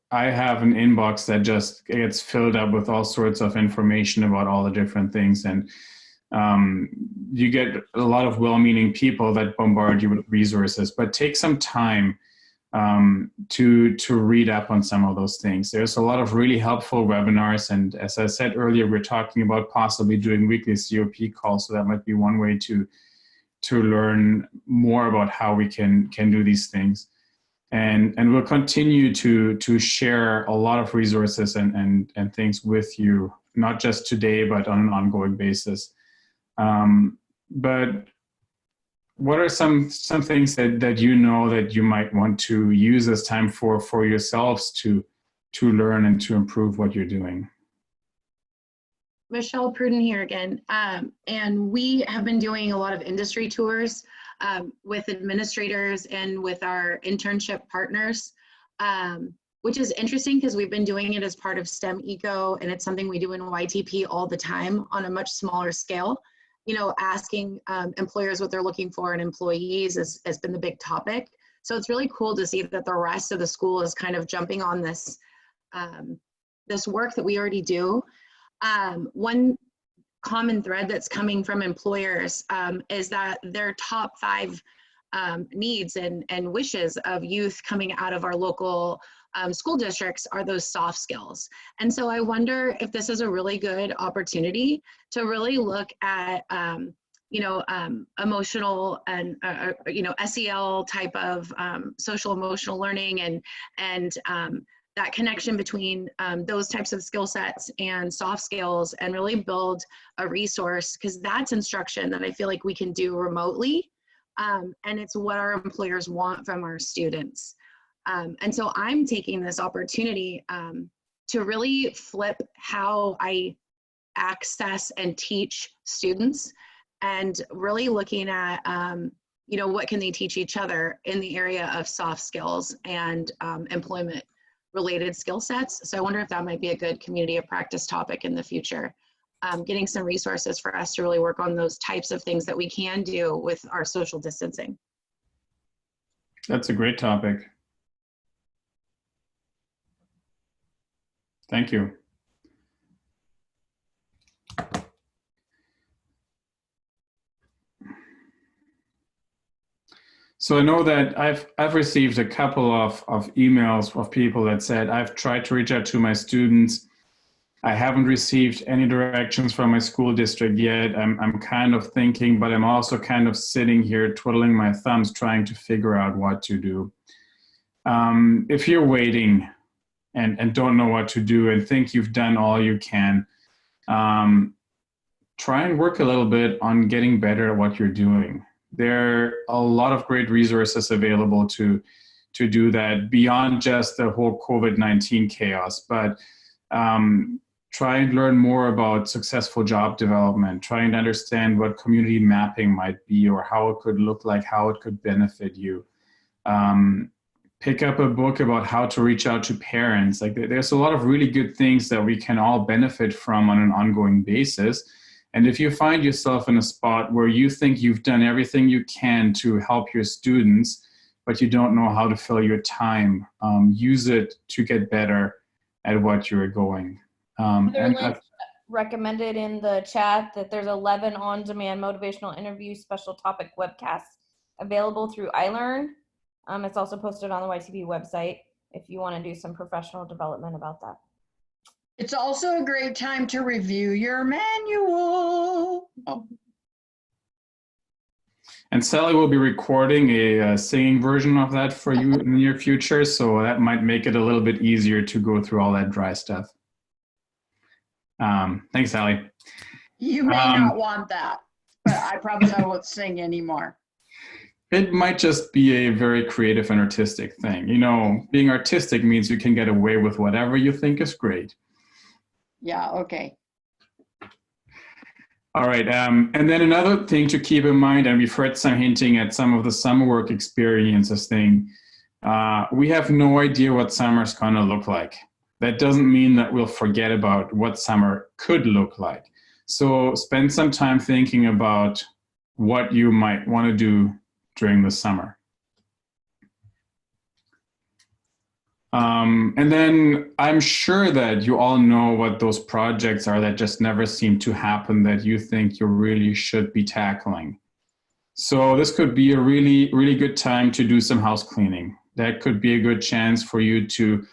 I have an inbox that just gets filled up with all sorts of information about all the different things. And you get a lot of well-meaning people that bombard you with resources, but take some time to read up on some of those things. There's a lot of really helpful webinars. And as I said earlier, we're talking about possibly doing weekly COP calls. So that might be one way to learn more about how we can do these things. And we'll continue to share a lot of resources and things with you, not just today, but on an ongoing basis. But what are some things that you know that you might want to use this time for yourselves to learn and to improve what you're doing? Michelle Pruden here again. And we have been doing a lot of industry tours with administrators and with our internship partners, which is interesting because we've been doing it as part of STEM Eco, and it's something we do in YTP all the time on a much smaller scale. You know, asking employers what they're looking for in employees has been the big topic. So it's really cool to see that the rest of the school is kind of jumping on this, this work that we already do. One common thread that's coming from employers is that their top 5 needs and wishes of youth coming out of our local school districts are those soft skills. And so I wonder if this is a really good opportunity to really look at, emotional and, SEL type of social emotional learning and that connection between those types of skill sets and soft skills, and really build a resource, because that's instruction that I feel like we can do remotely. And it's what our employers want from our students. And so I'm taking this opportunity to really flip how I access and teach students, and really looking at, what can they teach each other in the area of soft skills and employment related skill sets. So I wonder if that might be a good community of practice topic in the future, getting some resources for us to really work on those types of things that we can do with our social distancing. That's a great topic. Thank you. So I know that I've received a couple of emails of people that said, I've tried to reach out to my students. I haven't received any directions from my school district yet. I'm kind of thinking, but I'm also kind of sitting here twiddling my thumbs trying to figure out what to do. If you're waiting and don't know what to do and think you've done all you can, try and work a little bit on getting better at what you're doing. There are a lot of great resources available to do that beyond just the whole COVID-19 chaos, but try and learn more about successful job development, trying to understand what community mapping might be or how it could look like, how it could benefit you. pick up a book about how to reach out to parents. Like there's a lot of really good things that we can all benefit from on an ongoing basis. And if you find yourself in a spot where you think you've done everything you can to help your students, but you don't know how to fill your time, use it to get better at what you're going. Recommended in the chat that there's 11 on-demand motivational interview special topic webcasts available through iLearn. It's also posted on the YTP website if you want to do some professional development about that. It's also a great time to review your manual. Oh. And Sally will be recording a singing version of that for you in the near future, so that might make it a little bit easier to go through all that dry stuff. Thanks, Sally. You may not want that, but I promise I won't sing anymore. It might just be a very creative and artistic thing. You know, being artistic means you can get away with whatever you think is great. Yeah, okay. All right, and then another thing to keep in mind, and we've heard some hinting at some of the summer work experiences thing, we have no idea what summer's gonna look like. That doesn't mean that we'll forget about what summer could look like. So spend some time thinking about what you might want to do during the summer. And then I'm sure that you all know what those projects are that just never seem to happen that you think you really should be tackling. So this could be a really, really good time to do some house cleaning. That could be a good chance for you to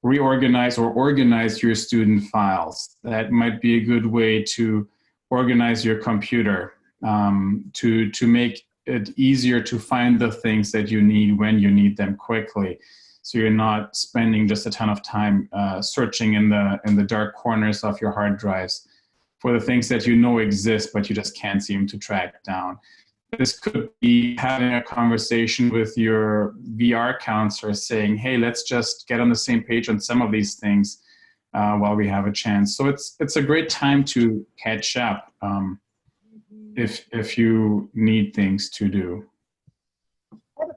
reorganize or organize your student files. That might be a good way to organize your computer, to make it easier to find the things that you need when you need them quickly. So you're not spending just a ton of time searching in the dark corners of your hard drives for the things that you know exist, but you just can't seem to track down. This could be having a conversation with your VR counselor saying, hey, let's just get on the same page on some of these things while we have a chance. So it's a great time to catch up if you need things to do.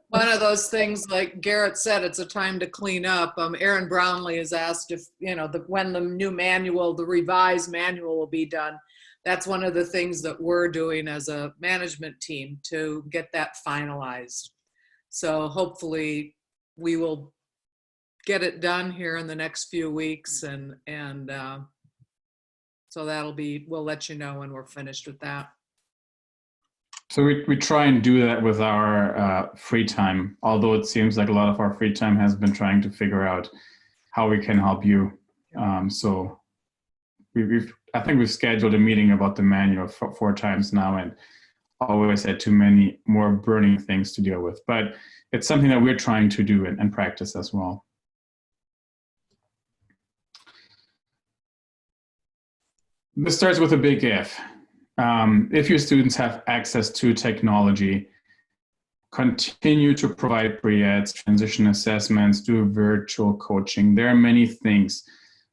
One of those things, like Garrett said, it's a time to clean up. Aaron Brownlee has asked if, you know, when the new manual, the revised manual will be done. That's one of the things that we're doing as a management team to get that finalized. So hopefully we will get it done here in the next few weeks, and so that'll be, we'll let you know when we're finished with that. So we try and do that with our free time, although it seems like a lot of our free time has been trying to figure out how we can help you. So I think we've scheduled a meeting about the manual 4 times now, and always had too many more burning things to deal with. But it's something that we're trying to do and practice as well. This starts with a big if. If your students have access to technology, continue to provide pre-eds, transition assessments, do virtual coaching. There are many things.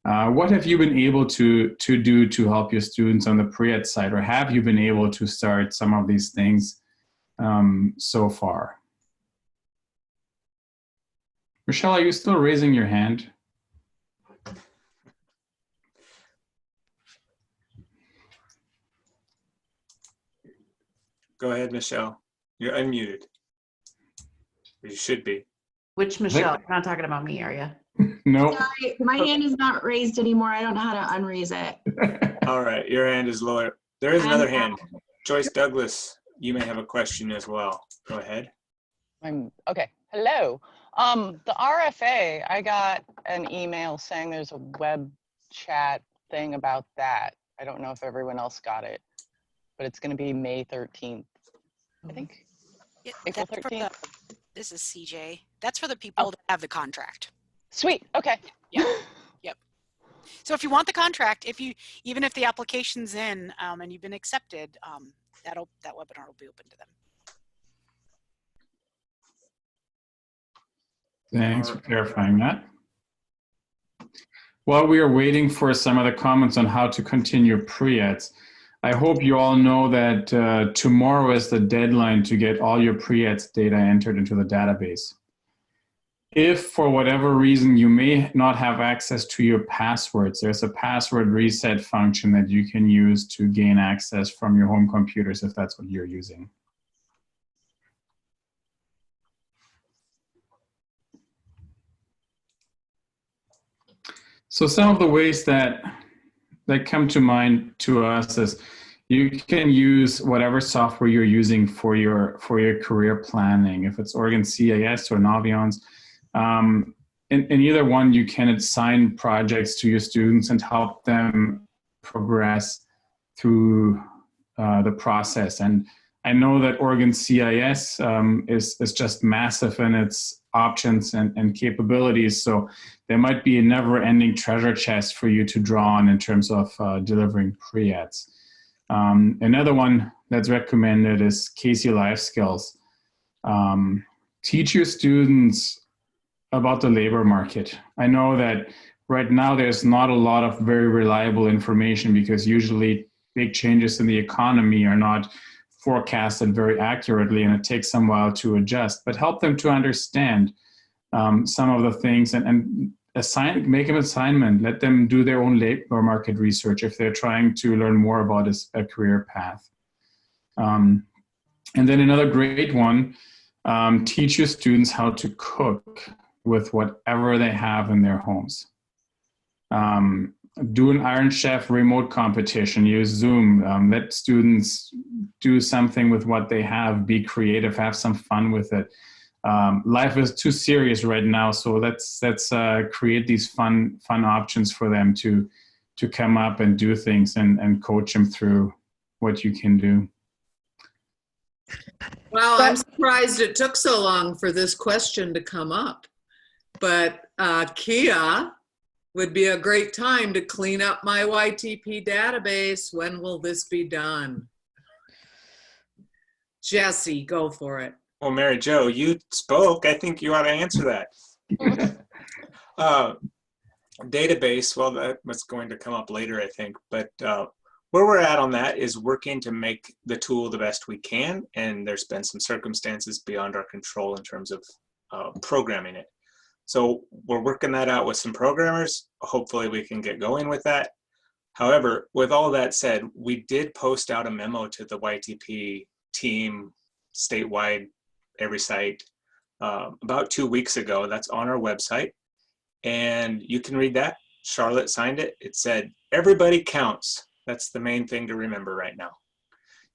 What have you been able to do to help your students on the pre-ed side, or have you been able to start some of these things so far? Michelle, are you still raising your hand? Go ahead, Michelle. You're unmuted. You should be. Which Michelle? You're not talking about me, are you? No. Sorry, my hand is not raised anymore. I don't know how to unraise it. All right, your hand is lower. There is another hand. Joyce Douglas, you may have a question as well. Go ahead. Okay. Hello. The RFA, I got an email saying there's a web chat thing about that. I don't know if everyone else got it, but it's going to be May 13th, I think. Yeah, April 13th. This is CJ. That's for the people that have the contract. Sweet. Okay. Yep. Yep. So if you want the contract, even if the application's in and you've been accepted, that webinar will be open to them. Thanks for clarifying that. While we are waiting for some of the comments on how to continue pre-eds, I hope you all know that tomorrow is the deadline to get all your pre-eds data entered into the database. if for whatever reason you may not have access to your passwords, there's a password reset function that you can use to gain access from your home computers if that's what you're using. So some of the ways that come to mind to us is you can use whatever software you're using for your career planning. If it's Oregon CIS or Naviance, in either one, you can assign projects to your students and help them progress through the process. And I know that Oregon CIS is just massive in its options and capabilities. So there might be a never-ending treasure chest for you to draw on in terms of delivering pre-eds. Another one that's recommended is Casey Life Skills. Teach your students about the labor market. I know that right now there's not a lot of very reliable information because usually big changes in the economy are not forecasted very accurately and it takes some while to adjust, but help them to understand some of the things and make an assignment, let them do their own labor market research if they're trying to learn more about a career path. And then another great one, teach your students how to cook with whatever they have in their homes. Do an Iron Chef remote competition, use Zoom, let students do something with what they have, be creative, have some fun with it. Life is too serious right now, so let's create these fun options for them to come up and do things and coach them through what you can do. Well, I'm surprised it took so long for this question to come up, but Kia, would be a great time to clean up my YTP database. When will this be done? Jesse, go for it. Well, Mary Jo, you spoke. I think you ought to answer that. Database, well, that's going to come up later, I think. But where we're at on that is working to make the tool the best we can. And there's been some circumstances beyond our control in terms of programming it. So we're working that out with some programmers. Hopefully we can get going with that. However, with all that said, we did post out a memo to the YTP team statewide, every site, about 2 weeks ago. That's on our website. And you can read that. Charlotte signed it. It said, everybody counts. That's the main thing to remember right now.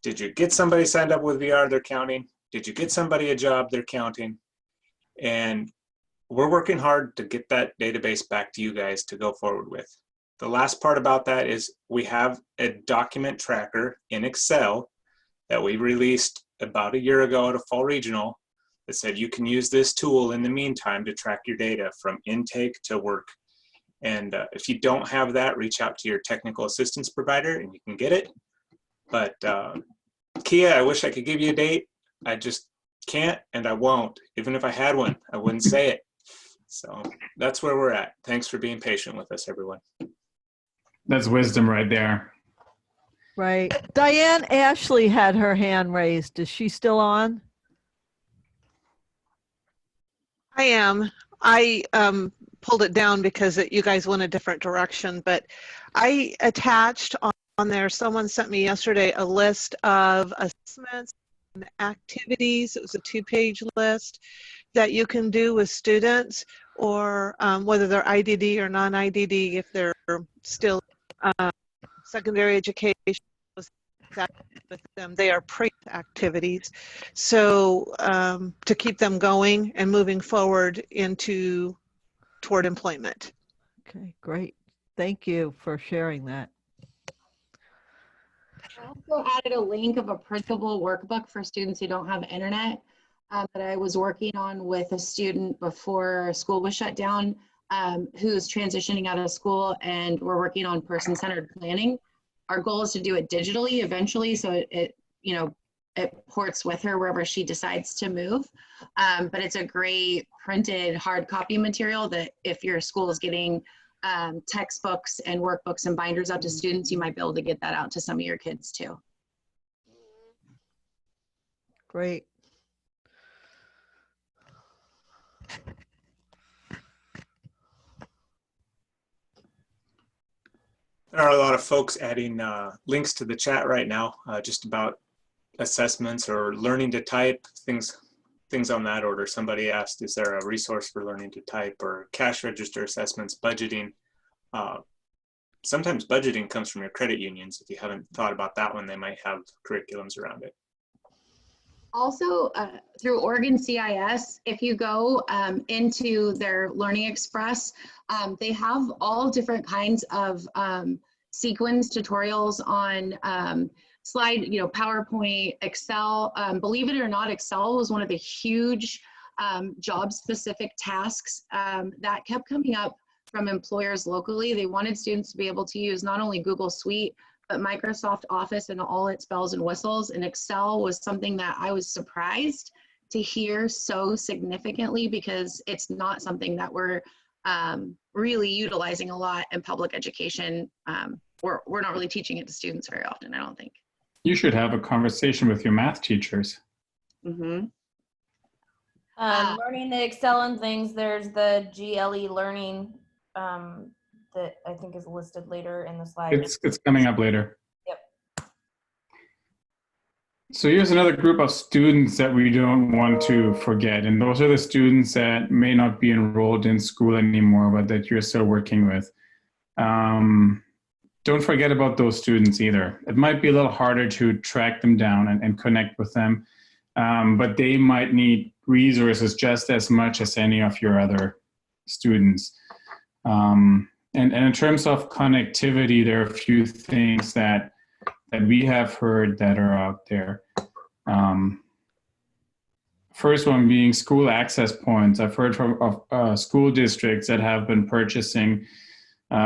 Did you get somebody signed up with VR? They're counting. Did you get somebody a job? They're counting. And we're working hard to get that database back to you guys to go forward with. The last part about that is we have a document tracker in Excel that we released about a year ago at a fall regional that said you can use this tool in the meantime to track your data from intake to work. And if you don't have that, reach out to your technical assistance provider and you can get it. But Kia, I wish I could give you a date. I just can't and I won't. Even if I had one, I wouldn't say it. So that's where we're at. Thanks for being patient with us, everyone. That's wisdom right there. Right. Diane Ashley had her hand raised. Is she still on? I am. I pulled it down because you guys went a different direction, but I attached on there, someone sent me yesterday a list of assessments and activities. It was a 2-page list that you can do with students, or whether they're IDD or non-IDD, if they're still secondary education with them, they are pre-activities. So to keep them going and moving forward toward employment. Okay, great. Thank you for sharing that. I also added a link of a printable workbook for students who don't have internet that I was working on with a student before school was shut down, who's transitioning out of school, and we're working on person-centered planning. Our goal is to do it digitally eventually, so it ports with her wherever she decides to move. But it's a great printed hard copy material that if your school is getting textbooks and workbooks and binders out to students, you might be able to get that out to some of your kids too. Great. There are a lot of folks adding links to the chat right now, just about assessments or learning to type, things on that order. Somebody asked, is there a resource for learning to type or cash register assessments, budgeting? Sometimes budgeting comes from your credit unions. If you haven't thought about that one, they might have curriculums around it. Also, through Oregon CIS, if you go into their Learning Express, they have all different kinds of sequence tutorials on slide, PowerPoint, Excel. Believe it or not, Excel was one of the huge job-specific tasks that kept coming up from employers locally. They wanted students to be able to use not only Google Suite, but Microsoft Office and all its bells and whistles. And Excel was something that I was surprised to hear so significantly, because it's not something that we're really utilizing a lot in public education. We're not really teaching it to students very often, I don't think. You should have a conversation with your math teachers. Mm-hmm. Learning the Excel and things, there's the GLE learning that I think is listed later in the slide. It's coming up later. Yep. So here's another group of students that we don't want to forget. And those are the students that may not be enrolled in school anymore, but that you're still working with. Don't forget about those students either. It might be a little harder to track them down and connect with them, but they might need resources just as much as any of your other students. And in terms of connectivity, there are a few things that we have heard that are out there. First one being school access points. I've heard from school districts that have been purchasing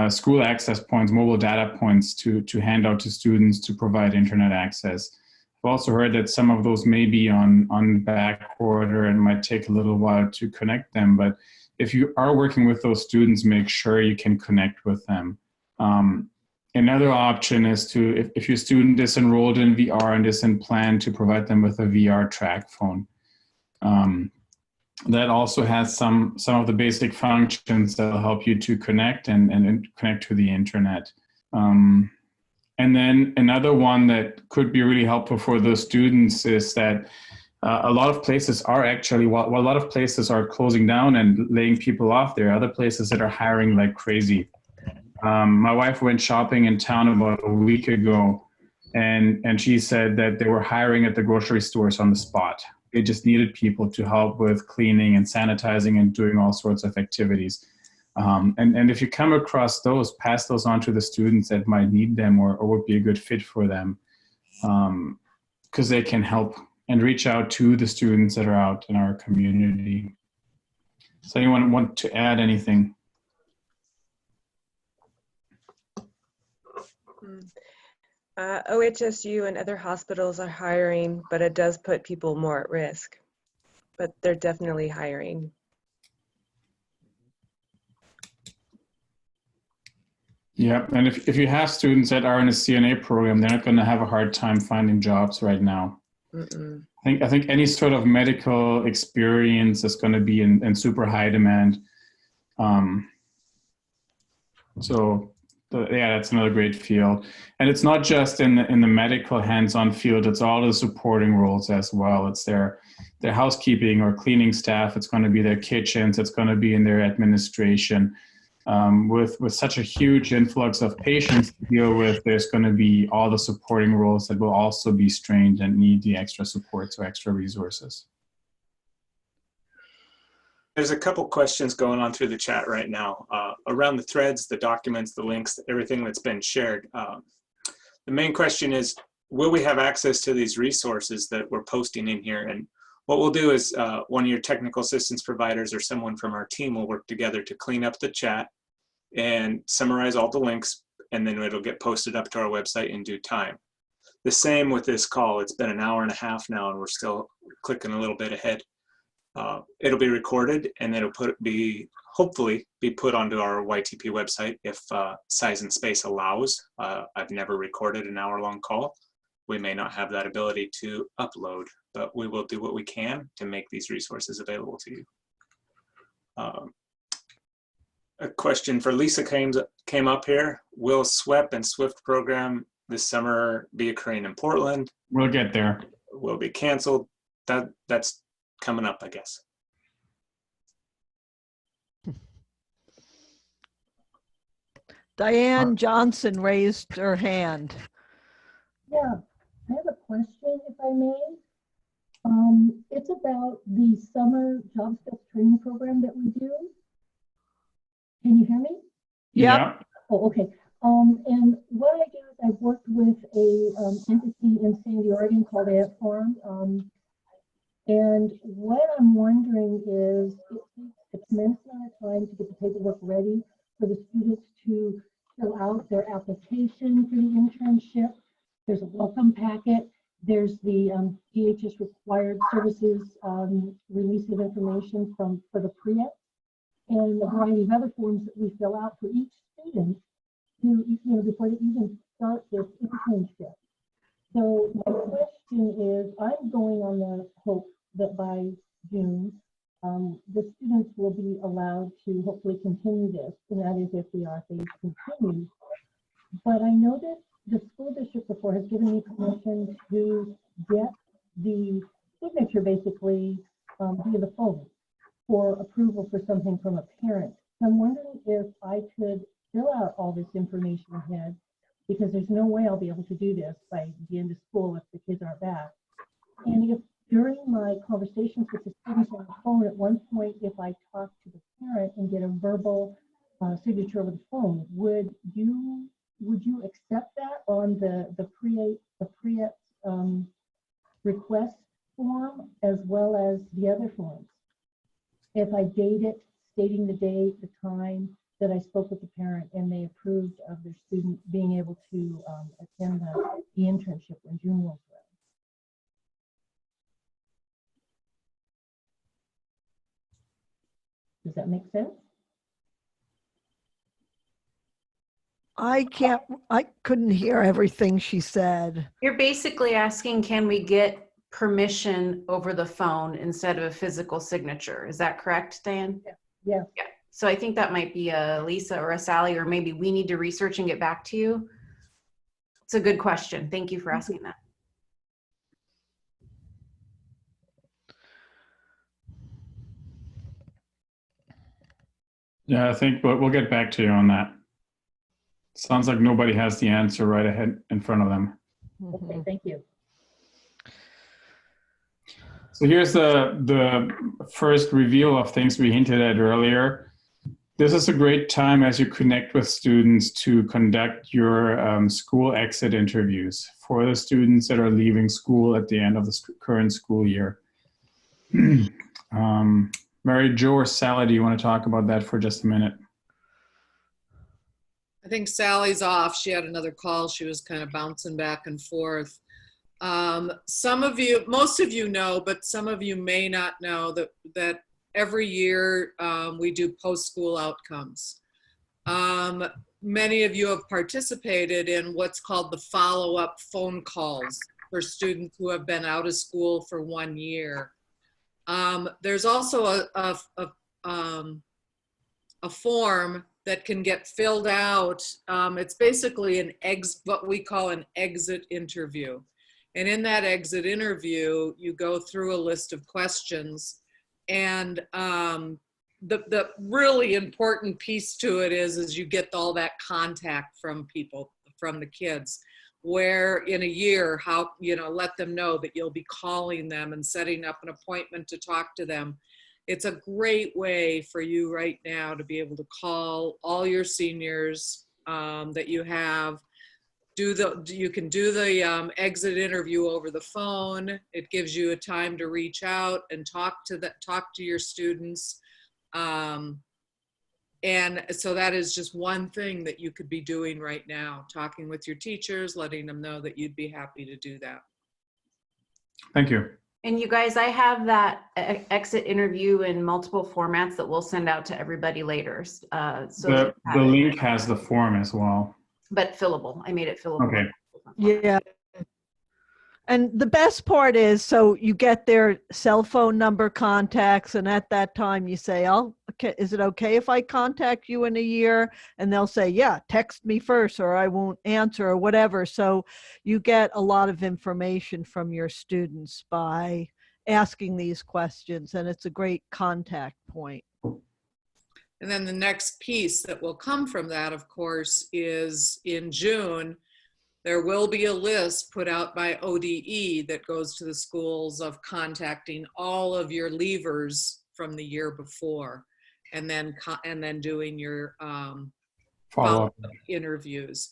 school access points, mobile data points to hand out to students to provide internet access. I've also heard that some of those may be on back order and might take a little while to connect them, but if you are working with those students, make sure you can connect with them. Another option is to, if your student is enrolled in VR and isn't planned, to provide them with a VR track phone. That also has some of the basic functions that will help you to connect and connect to the internet. And then another one that could be really helpful for those students is that a lot of places are actually, while a lot of places are closing down and laying people off, there are other places that are hiring like crazy. My wife went shopping in town about a week ago, and she said that they were hiring at the grocery stores on the spot. They just needed people to help with cleaning and sanitizing and doing all sorts of activities. And if you come across those, pass those on to the students that might need them or would be a good fit for them, because they can help and reach out to the students that are out in our community. Does anyone want to add anything? OHSU and other hospitals are hiring, but it does put people more at risk. But they're definitely hiring. Yeah, and if you have students that are in a CNA program, they're not going to have a hard time finding jobs right now. Mm-mm. I think any sort of medical experience is going to be in super high demand. Yeah, that's another great field. And it's not just in the medical hands-on field, it's all the supporting roles as well. It's their housekeeping or cleaning staff, it's going to be their kitchens, it's going to be in their administration. With such a huge influx of patients to deal with, there's going to be all the supporting roles that will also be strained and need the extra support, so extra resources. There's a couple questions going on through the chat right now around the threads, the documents, the links, everything that's been shared. The main question is, will we have access to these resources that we're posting in here? And what we'll do is one of your technical assistance providers or someone from our team will work together to clean up the chat and summarize all the links, and then it'll get posted up to our website in due time. The same with this call. It's been an hour and a half now and we're still clicking a little bit ahead. It'll be recorded and it'll hopefully be put onto our YTP website if size and space allows. I've never recorded an hour-long call. We may not have that ability to upload, but we will do what we can to make these resources available to you. A question for Lisa came up here. Will SWEP and SWIFT program this summer be occurring in Portland? We'll get there. Will be canceled? That's coming up, I guess. Diane Johnson raised her hand. Yeah, I have a question, if I may. It's about the summer job skills training program that we do. Can you hear me? Yeah. Oh, okay. And what I do is I've worked with a entity in Sandy, Oregon called Ant Farm. And what I'm wondering is it takes a tremendous amount of time to get the paperwork ready for the students to fill out their application for the internship. There's a welcome packet. There's the DHS required services release of information for the pre-ed, and a variety of other forms that we fill out for each student to, before they even start this internship. So my question is, I'm going on the hope that by June, the students will be allowed to hopefully continue this, and that is if the RFA continues. But I noticed the school district before has given me permission to get the signature basically via the phone for approval for something from a parent. So I'm wondering if I could fill out all this information ahead, because there's no way I'll be able to do this by the end of school if the kids aren't back. And if during my conversations with the students on the phone, at one point, if I talk to the parent and get a verbal signature over the phone, would you accept that on the pre-ed request form as well as the other forms? If I date it, stating the date, the time that I spoke with the parent and they approved of their student being able to attend the internship when June rolls around. Does that make sense? I couldn't hear everything she said. You're basically asking, can we get permission over the phone instead of a physical signature? Is that correct, Diane? Yeah. Yeah. So I think that might be a Lisa or a Sally, or maybe we need to research and get back to you. It's a good question. Thank you for asking that. Yeah, I think we'll get back to you on that. Sounds like nobody has the answer right ahead in front of them. Okay, thank you. So here's the first reveal of things we hinted at earlier. This is a great time as you connect with students to conduct your school exit interviews for the students that are leaving school at the end of the current school year. Mary Jo or Sally, do you want to talk about that for just a minute? I think Sally's off. She had another call. She was kind of bouncing back and forth. Some of you, most of you know, but some of you may not know that every year we do post-school outcomes. Many of you have participated in what's called the follow-up phone calls for students who have been out of school for 1 year. There's also a form that can get filled out. It's basically what we call an exit interview. And in that exit interview, you go through a list of questions. And the really important piece to it is you get all that contact from people, from the kids, where in a year, let them know that you'll be calling them and setting up an appointment to talk to them. It's a great way for you right now to be able to call all your seniors that you have. You can do the exit interview over the phone. It gives you a time to reach out and talk to your students. And so that is just one thing that you could be doing right now, talking with your teachers, letting them know that you'd be happy to do that. Thank you. And you guys, I have that exit interview in multiple formats that we'll send out to everybody later. The link has the form as well. But fillable. I made it fillable. Okay. Yeah. And the best part is, so you get their cell phone number, contacts, and at that time you say, is it okay if I contact you in a year? And they'll say, yeah, text me first or I won't answer or whatever. So you get a lot of information from your students by asking these questions, and it's a great contact point. And then the next piece that will come from that, of course, is in June, there will be a list put out by ODE that goes to the schools of contacting all of your leavers from the year before, and then doing your follow-up interviews.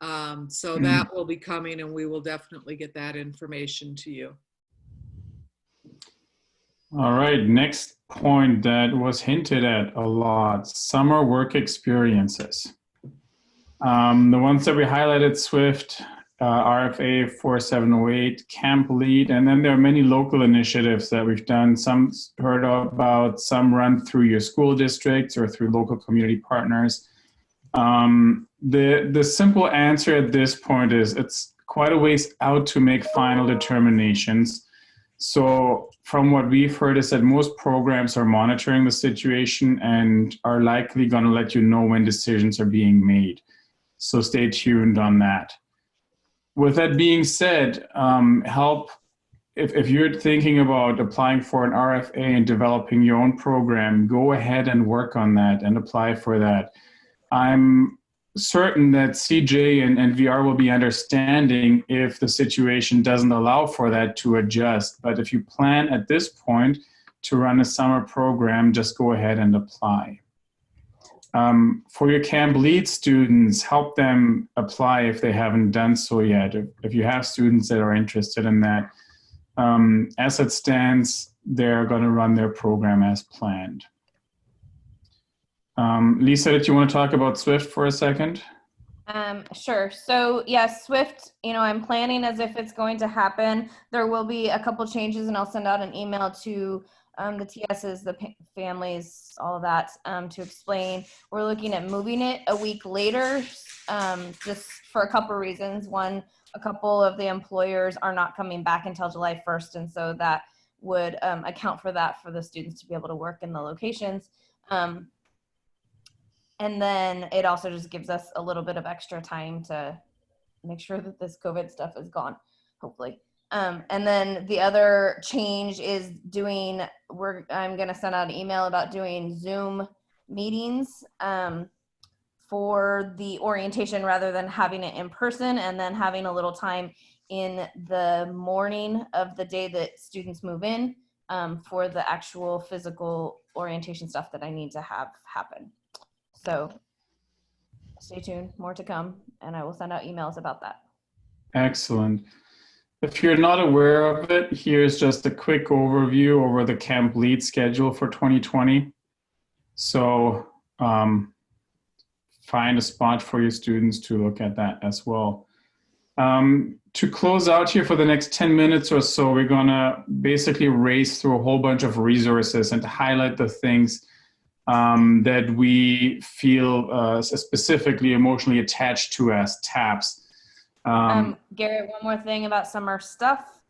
So that will be coming, and we will definitely get that information to you. All right, next point that was hinted at a lot, summer work experiences. The ones that we highlighted, SWIFT, RFA 4708, Camp Lead, and then there are many local initiatives that we've done. Some heard about, some run through your school districts or through local community partners. The simple answer at this point is it's quite a ways out to make final determinations. So from what we've heard is that most programs are monitoring the situation and are likely going to let you know when decisions are being made. So stay tuned on that. With that being said, if you're thinking about applying for an RFA and developing your own program, go ahead and work on that and apply for that. I'm certain that CJ and VR will be understanding if the situation doesn't allow for that to adjust. But if you plan at this point to run a summer program, just go ahead and apply. For your Camp Lead students, help them apply if they haven't done so yet. If you have students that are interested in that, as it stands, they're going to run their program as planned. Lisa, did you want to talk about SWIFT for a second? Sure. So yes, SWIFT, I'm planning as if it's going to happen. There will be a couple changes, and I'll send out an email to the TSs, the families, all of that, to explain. We're looking at moving it a week later, just for a couple reasons. One, a couple of the employers are not coming back until July 1st, and so that would account for that for the students to be able to work in the locations. And then it also just gives us a little bit of extra time to make sure that this COVID stuff is gone, hopefully. And then the other change is I'm going to send out an email about doing Zoom meetings for the orientation rather than having it in person, and then having a little time in the morning of the day that students move in for the actual physical orientation stuff that I need to have happen. So stay tuned, more to come, and I will send out emails about that. Excellent. If you're not aware of it, here's just a quick overview over the Camp Lead schedule for 2020. So find a spot for your students to look at that as well. To close out here for the next 10 minutes or so, we're gonna basically race through a whole bunch of resources and highlight the things that we feel specifically emotionally attached to as TAPs. Garrett, one more thing about summer stuff.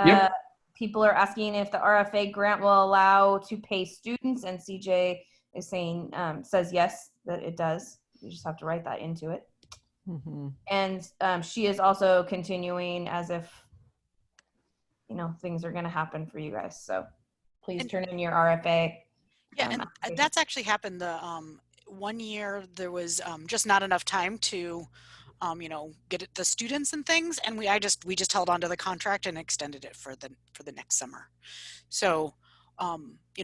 Yep. People are asking if the RFA grant will allow to pay students, and CJ is saying, says yes, that it does. You just have to write that into it. Mm-hmm. And she is also continuing as if, things are going to happen for you guys. So please turn in your RFA. Yeah, and that's actually happened. The 1 year there was just not enough time to, get the students and things, and we just held on to the contract and extended it for the next summer. So,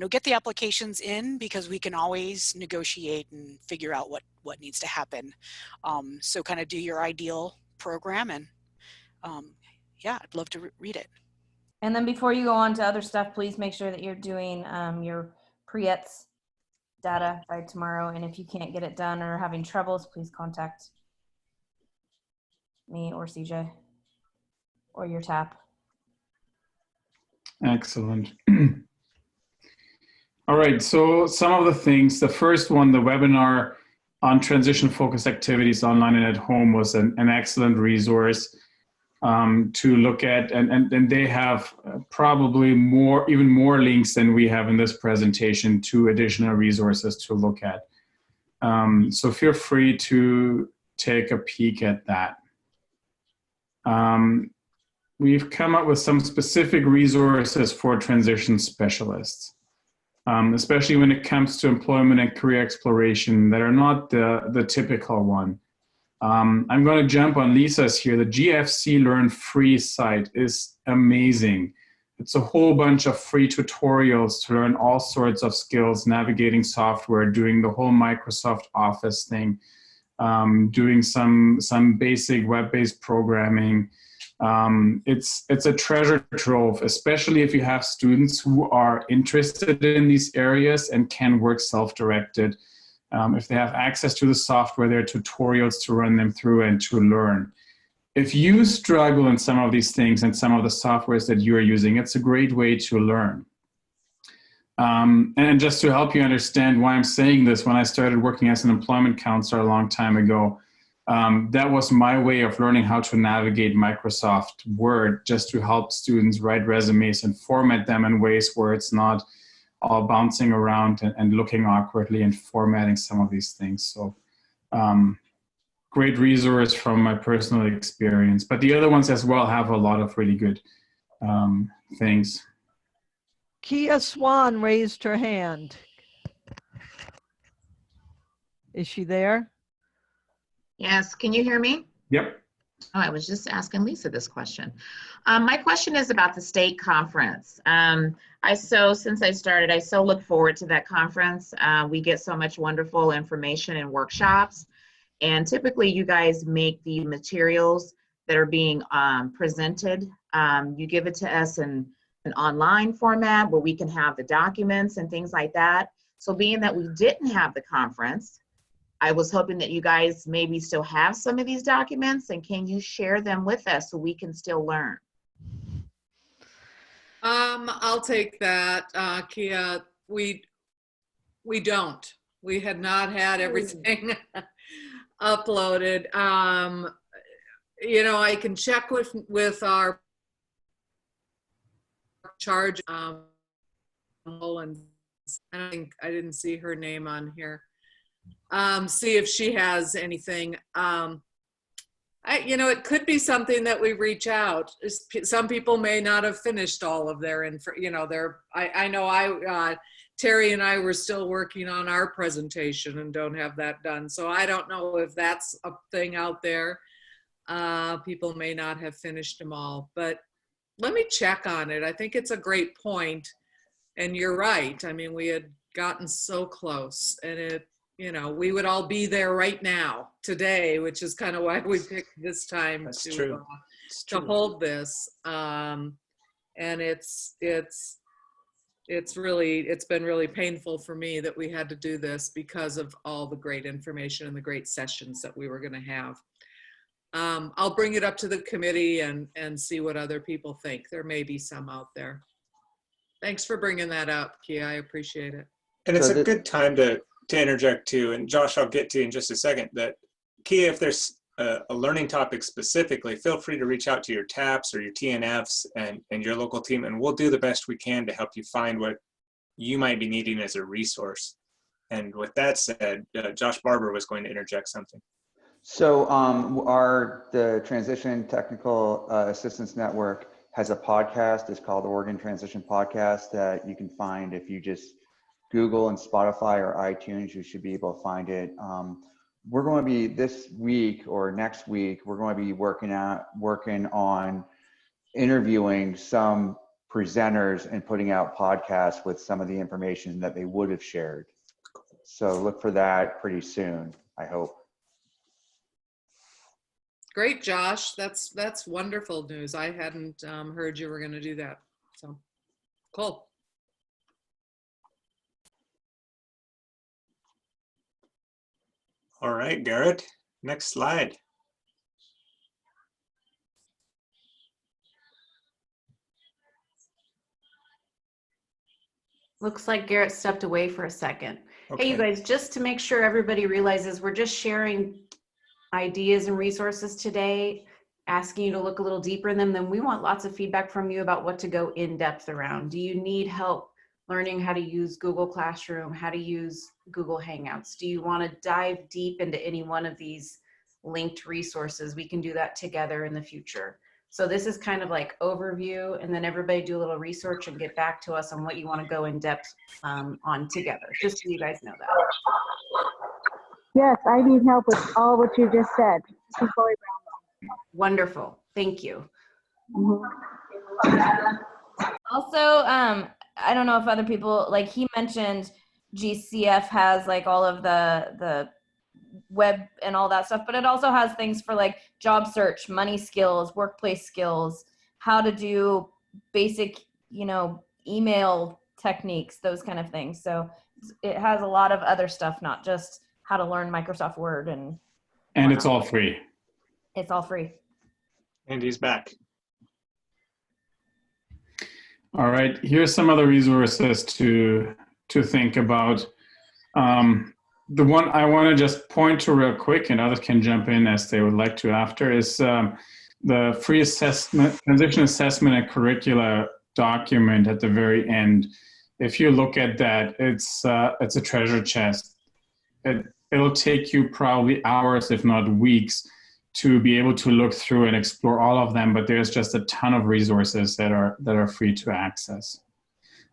get the applications in, because we can always negotiate and figure out what needs to happen. So kind of do your ideal program, and yeah, I'd love to read it. And then before you go on to other stuff, please make sure that you're doing your pre-ETS data by tomorrow. And if you can't get it done or having troubles, please contact me or CJ or your TAP. Excellent. All right, so some of the things, the first one, the webinar on transition focused activities online and at home, was an excellent resource. to look at, and they have probably even more links than we have in this presentation to additional resources to look at. So feel free to take a peek at that. We've come up with some specific resources for transition specialists, especially when it comes to employment and career exploration that are not the typical one. I'm going to jump on Lisa's here. The GFC Learn Free site is amazing. It's a whole bunch of free tutorials to learn all sorts of skills, navigating software, doing the whole Microsoft Office thing, doing some basic web-based programming. It's a treasure trove, especially if you have students who are interested in these areas and can work self-directed. If they have access to the software, there are tutorials to run them through and to learn. If you struggle in some of these things and some of the softwares that you are using, it's a great way to learn. And just to help you understand why I'm saying this, when I started working as an employment counselor a long time ago, that was my way of learning how to navigate Microsoft Word, just to help students write resumes and format them in ways where it's not all bouncing around and looking awkwardly and formatting some of these things. So great resource from my personal experience. But the other ones as well have a lot of really good things. Kia Swan raised her hand. Is she there? Yes, can you hear me? Yep. Oh, I was just asking Lisa this question. My question is about the state conference. Since I started, I so look forward to that conference. We get so much wonderful information and workshops. And typically you guys make the materials that are being presented. You give it to us in an online format where we can have the documents and things like that. So being that we didn't have the conference, I was hoping that you guys maybe still have some of these documents, and can you share them with us so we can still learn? I'll take that, Kia. We don't. We had not had everything uploaded. You know, I can check with our charge. And I didn't see her name on here. See if she has anything. You know, it could be something that we reach out. Some people may not have finished all of their info. You know, I know Terry and I were still working on our presentation and don't have that done. So I don't know if that's a thing out there. People may not have finished them all, but let me check on it. I think it's a great point, and you're right. I mean, we had gotten so close, and you know, we would all be there right now, today, which is kind of why we picked this time to hold this. And it's been really painful for me that we had to do this because of all the great information and the great sessions that we were going to have. I'll bring it up to the committee and see what other people think. There may be some out there. Thanks for bringing that up, Kia. I appreciate it. And it's a good time to interject too, and Josh, I'll get to in just a second, that Kia, if there's a learning topic specifically, feel free to reach out to your TAPs or your TNFs and your local team, and we'll do the best we can to help you find what you might be needing as a resource. And with that said, Josh Barber was going to interject something. So the Transition Technical Assistance Network has a podcast. It's called Oregon Transition Podcast that you can find if you just Google and Spotify or iTunes. You should be able to find it. We're going to be this week or next week, we're going to be working on interviewing some presenters and putting out podcasts with some of the information that they would have shared. So look for that pretty soon, I hope. Great, Josh. That's wonderful news. I hadn't heard you were going to do that. So cool. All right, Garrett, next slide. Looks like Garrett stepped away for a second. Okay. Hey, you guys, just to make sure everybody realizes we're just sharing ideas and resources today. asking you to look a little deeper in them, then we want lots of feedback from you about what to go in depth around. Do you need help learning how to use Google Classroom, how to use Google Hangouts? Do you want to dive deep into any one of these linked resources? We can do that together in the future. So this is kind of like overview, and then everybody do a little research and get back to us on what you want to go in depth on together, just so you guys know that. Yes, I need help with all what you just said. This is Chloe Brown. Wonderful. Thank you. Also, I don't know if other people, like he mentioned GCF has like all of the web and all that stuff, but it also has things for like job search, money skills, workplace skills, how to do basic, email techniques, those kind of things. So it has a lot of other stuff, not just how to learn Microsoft Word and it's all free. It's all free. And he's back. All right, here's some other resources to think about. The one I want to just point to real quick, and others can jump in as they would like to after, is the free assessment, transition assessment and curricula document at the very end. If you look at that, it's a treasure chest. It'll take you probably hours, if not weeks, to be able to look through and explore all of them, but there's just a ton of resources that are free to access.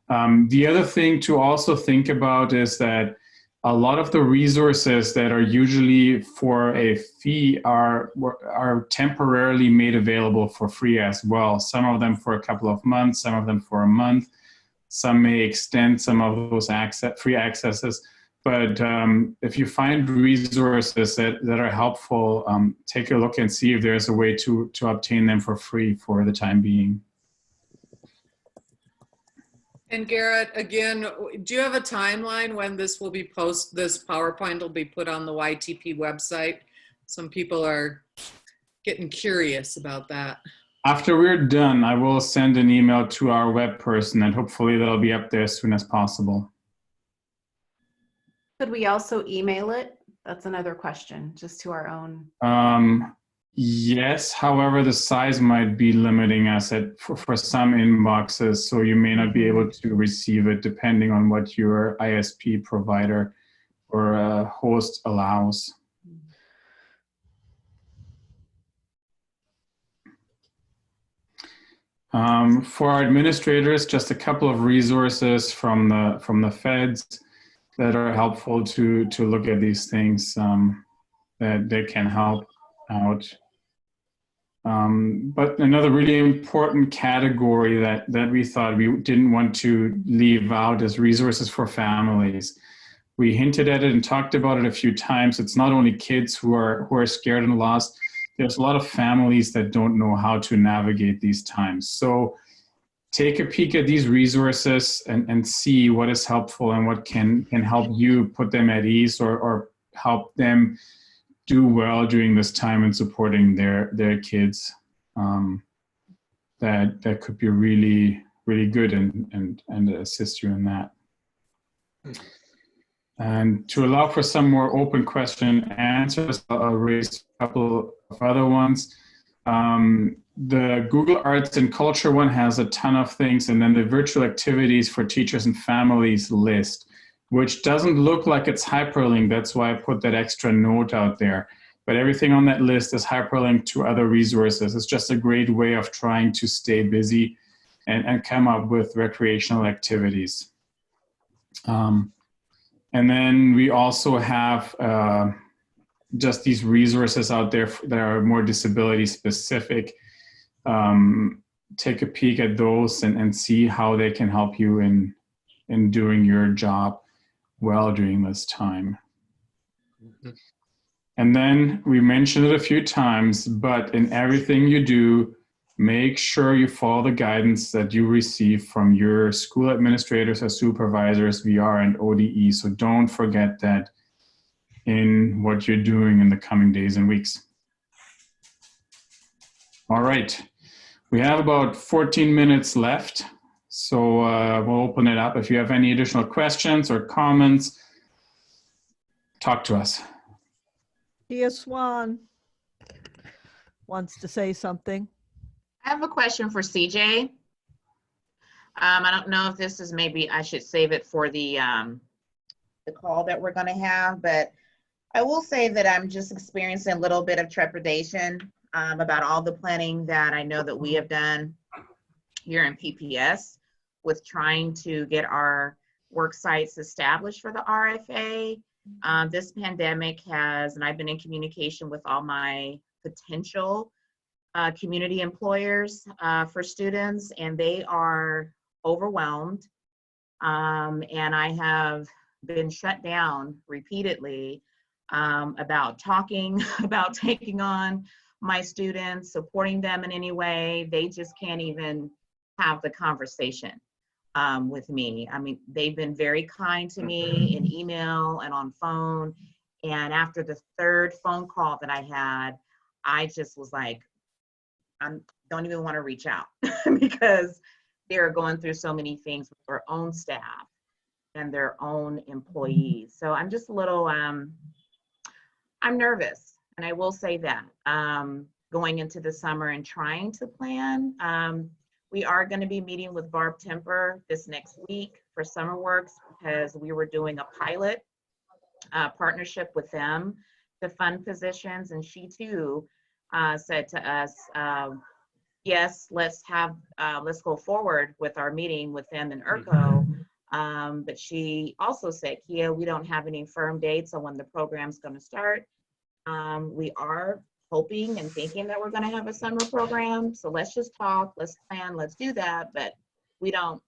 The other thing to also think about is that a lot of the resources that are usually for a fee are temporarily made available for free as well. Some of them for a couple of months, some of them for a month. Some may extend some of those free accesses. But if you find resources that are helpful, take a look and see if there's a way to obtain them for free for the time being. And Garrett, again, do you have a timeline when this will be this PowerPoint will be put on the YTP website? Some people are getting curious about that. After we're done, I will send an email to our web person, and hopefully that'll be up there as soon as possible. Could we also email it? That's another question, just to our own. Yes, however, the size might be limiting us for some inboxes, so you may not be able to receive it depending on what your ISP provider or host allows. For our administrators, just a couple of resources from the feds that are helpful to look at these things that they can help out. But another really important category that we thought we didn't want to leave out is resources for families. We hinted at it and talked about it a few times. It's not only kids who are scared and lost. There's a lot of families that don't know how to navigate these times. So take a peek at these resources and see what is helpful and what can help you put them at ease or help them do well during this time in supporting their kids. That could be really, really good and assist you in that. And to allow for some more open question and answers, I'll raise a couple of other ones. The Google Arts and Culture one has a ton of things, and then the virtual activities for teachers and families list, which doesn't look like it's hyperlinked. That's why I put that extra note out there. But everything on that list is hyperlinked to other resources. It's just a great way of trying to stay busy and come up with recreational activities. And then we also have just these resources out there that are more disability specific. Take a peek at those and see how they can help you in doing your job well during this time. Mm-hmm. And then we mentioned it a few times, but in everything you do, make sure you follow the guidance that you receive from your school administrators or supervisors, VR and ODE. So don't forget that in what you're doing in the coming days and weeks. All right, we have about 14 minutes left. So we'll open it up. If you have any additional questions or comments, talk to us. Dear Swan. wants to say something. I have a question for CJ. I don't know if this is, maybe I should save it for the call that we're going to have, but I will say that I'm just experiencing a little bit of trepidation about all the planning that I know that we have done here in PPS with trying to get our work sites established for the RFA. This pandemic has, and I've been in communication with all my potential community employers for students, and they are overwhelmed. And I have been shut down repeatedly about talking about taking on my students, supporting them in any way. They just can't even have the conversation with me. I mean, they've been very kind to me in email and on phone. And after the third phone call that I had, I just was like, I don't even want to reach out because they're going through so many things with their own staff and their own employees. So I'm just a little, I'm nervous. And I will say that going into the summer and trying to plan, we are going to be meeting with Barb Temper this next week for Summer Works because we were doing a pilot partnership with them to fund positions. And she too said to us, yes, let's go forward with our meeting with them in ERCO. But she also said, Kia, we don't have any firm dates on when the program's going to start. We are hoping and thinking that we're going to have a summer program. So let's just talk, let's plan, let's do that. But we don't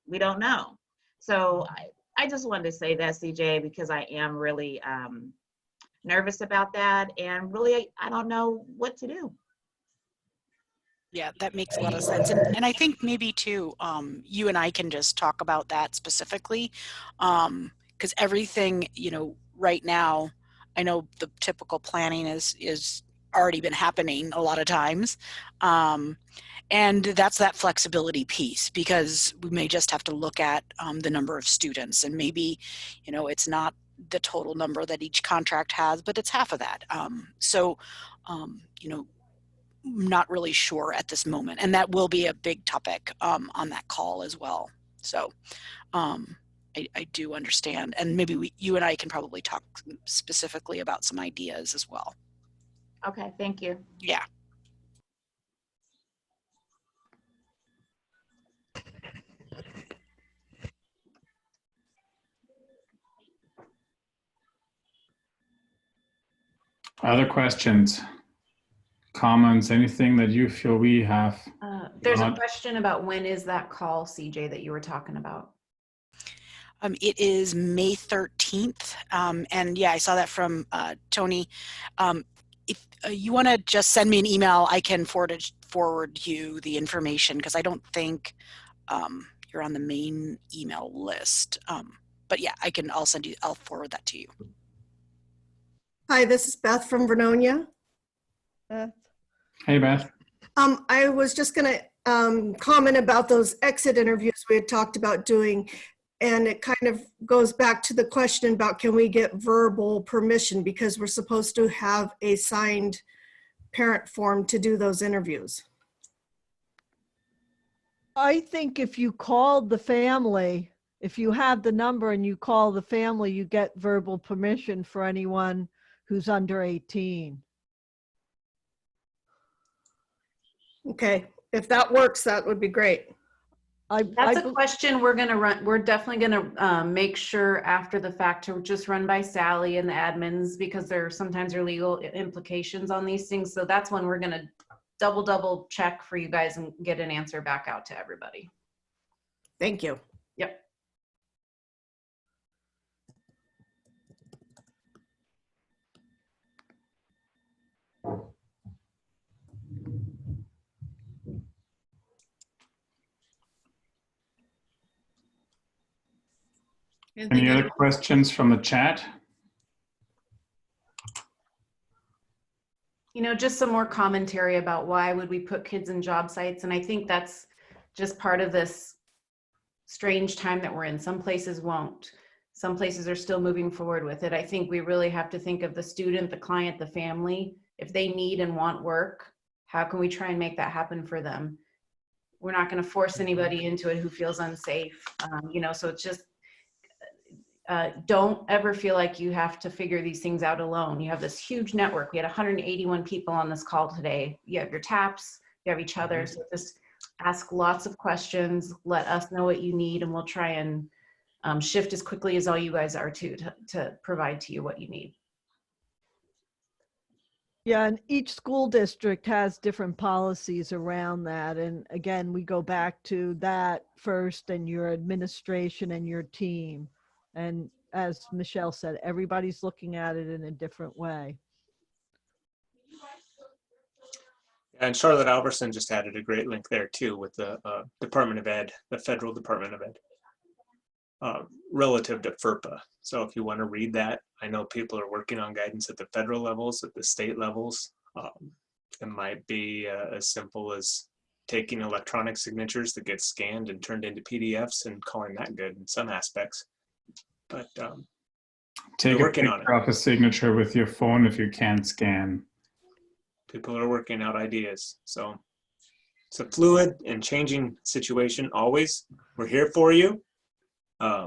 know. So I just wanted to say that, CJ, because I am really nervous about that. And really, I don't know what to do. Yeah, that makes a lot of sense. And I think maybe too, you and I can just talk about that specifically, because everything, right now, I know the typical planning is already been happening a lot of times. And that's that flexibility piece, because we may just have to look at the number of students, and maybe, it's not the total number that each contract has, but it's half of that. Not really sure at this moment, and that will be a big topic on that call as well. So I do understand, and maybe you and I can probably talk specifically about some ideas as well. Okay, thank you. Yeah. Other questions, comments, anything that you feel we have? There's a question about when is that call, CJ, that you were talking about? It is May 13th. And yeah, I saw that from Tony. If you want to just send me an email, I can forward you the information, because I don't think you're on the main email list. But yeah, I'll forward that to you. Hi, this is Beth from Vernonia. Hey, Beth. I was just going to comment about those exit interviews we had talked about doing, and it kind of goes back to the question about, can we get verbal permission, because we're supposed to have a signed parent form to do those interviews. I think if you called the family, if you have the number and you call the family, you get verbal permission for anyone who's under 18. Okay, if that works, that would be great. That's a question we're going to run. We're definitely going to make sure after the fact to just run by Sally and the admins, because sometimes there are legal implications on these things. So that's when we're going to double check for you guys and get an answer back out to everybody. Thank you. Yep. Any other questions from the chat? Just some more commentary about why would we put kids in job sites. And I think that's just part of this strange time that we're in. Some places won't. Some places are still moving forward with it. I think we really have to think of the student, the client, the family. If they need and want work, how can we try and make that happen for them? We're not going to force anybody into it who feels unsafe. So it's just, don't ever feel like you have to figure these things out alone. You have this huge network. We had 181 people on this call today. You have your TAPs, you have each other. So just ask lots of questions, let us know what you need, and we'll try and shift as quickly as all you guys are to provide to you what you need. Yeah, and each school district has different policies around that. And again, we go back to that first and your administration and your team. And as Michelle said, everybody's looking at it in a different way. And Charlotte Alberson just added a great link there too with the Department of Ed, the Federal Department of Ed, relative to FERPA. So if you want to read that, I know people are working on guidance at the federal levels, at the state levels. It might be as simple as taking electronic signatures that get scanned and turned into PDFs and calling that good in some aspects. But take a picture of a signature with your phone if you can't scan. People are working out ideas. So it's a fluid and changing situation always. We're here for you.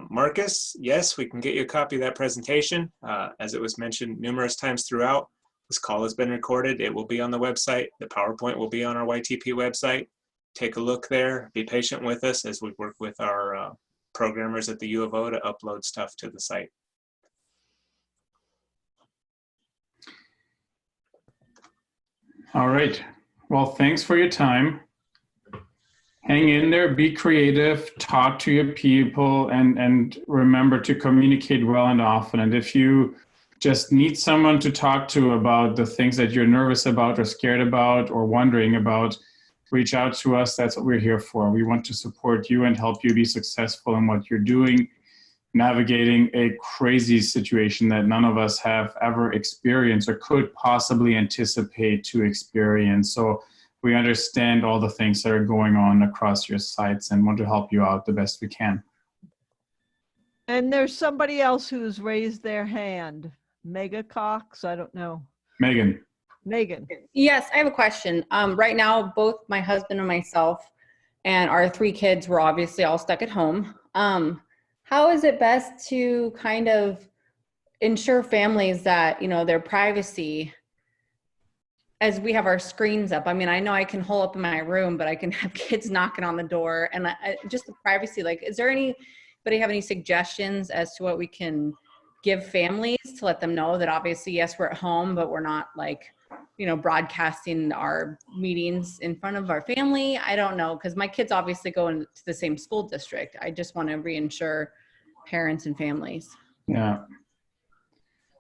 Marcus, yes, we can get you a copy of that presentation. As it was mentioned numerous times throughout, this call has been recorded. It will be on the website. The PowerPoint will be on our YTP website. Take a look there. Be patient with us as we work with our programmers at the U of O to upload stuff to the site. All right. Well, thanks for your time. Hang in there, be creative, talk to your people, and remember to communicate well and often. And if you just need someone to talk to about the things that you're nervous about or scared about or wondering about, reach out to us. That's what we're here for. We want to support you and help you be successful in what you're doing, navigating a crazy situation that none of us have ever experienced or could possibly anticipate to experience. So we understand all the things that are going on across your sites and want to help you out the best we can. And there's somebody else who's raised their hand. Mega Cox, I don't know. Megan. Megan. Yes, I have a question. Right now, both my husband and myself and our 3 kids were obviously all stuck at home. How is it best to kind of ensure families that, their privacy as we have our screens up? I mean, I know I can hole up in my room, but I can have kids knocking on the door, and just the privacy, is there anybody have any suggestions as to what we can give families to let them know that obviously, yes, we're at home, but we're not broadcasting our meetings in front of our family? I don't know, because my kids obviously go into the same school district. I just want to reinsure parents and families. Yeah.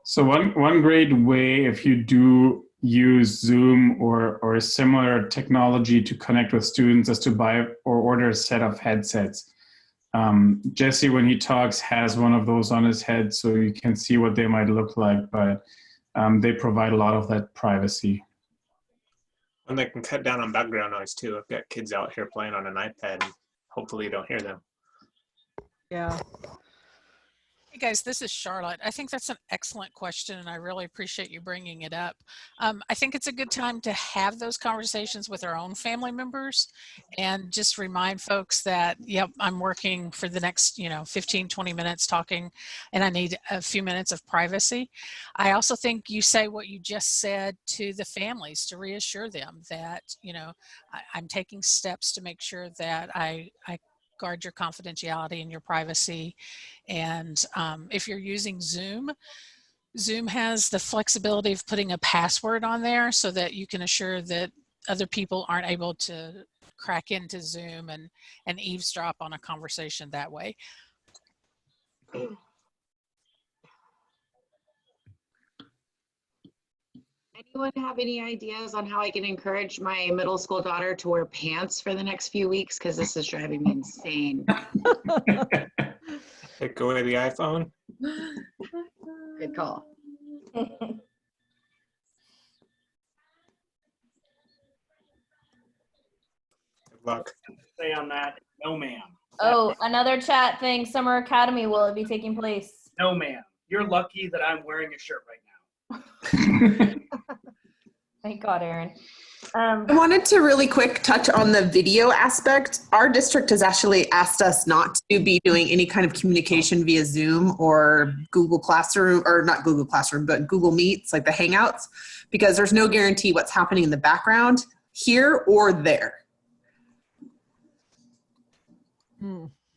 So one great way, if you do use Zoom or a similar technology to connect with students, is to buy or order a set of headsets. Jesse, when he talks, has one of those on his head, so you can see what they might look like, but they provide a lot of that privacy. And they can cut down on background noise too. I've got kids out here playing on an iPad, and hopefully you don't hear them. Yeah. Hey guys, this is Charlotte. I think that's an excellent question, and I really appreciate you bringing it up. I think it's a good time to have those conversations with our own family members and just remind folks that, yep, I'm working for the next 15, 20 minutes talking, and I need a few minutes of privacy. I also think you say what you just said to the families to reassure them that, I'm taking steps to make sure that I guard your confidentiality and your privacy. And if you're using Zoom, Zoom has the flexibility of putting a password on there so that you can assure that other people aren't able to crack into Zoom and eavesdrop on a conversation that way. Anyone have any ideas on how I can encourage my middle school daughter to wear pants for the next few weeks? Because this is driving me insane. Take away the iPhone. Good call. Good luck. Say on that, no ma'am. Oh, another chat thing. Summer Academy, will it be taking place? No ma'am. You're lucky that I'm wearing a shirt right now. Thank God, Erin. I wanted to really quick touch on the video aspect. Our district has actually asked us not to be doing any kind of communication via Zoom or Google Classroom, or not Google Classroom, but Google Meets, like the Hangouts, because there's no guarantee what's happening in the background here or there.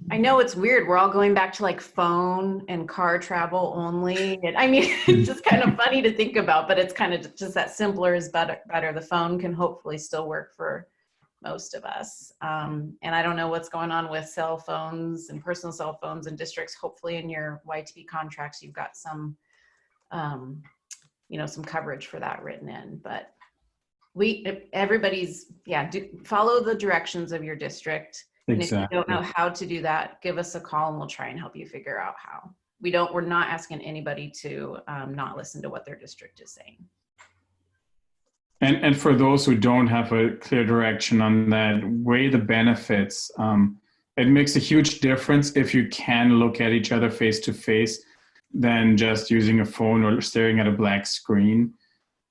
I know it's weird. We're all going back to like phone and car travel only. And I mean, it's just kind of funny to think about, but it's kind of just that simpler is better. The phone can hopefully still work for most of us. And I don't know what's going on with cell phones and personal cell phones in districts. Hopefully in your YTP contracts, you've got some, you know, some coverage for that written in, but everybody's, follow the directions of your district. And if you don't know how to do that, give us a call and we'll try and help you figure out how. We're not asking anybody to not listen to what their district is saying. And for those who don't have a clear direction on that, weigh the benefits. It makes a huge difference if you can look at each other face to face than just using a phone or staring at a black screen.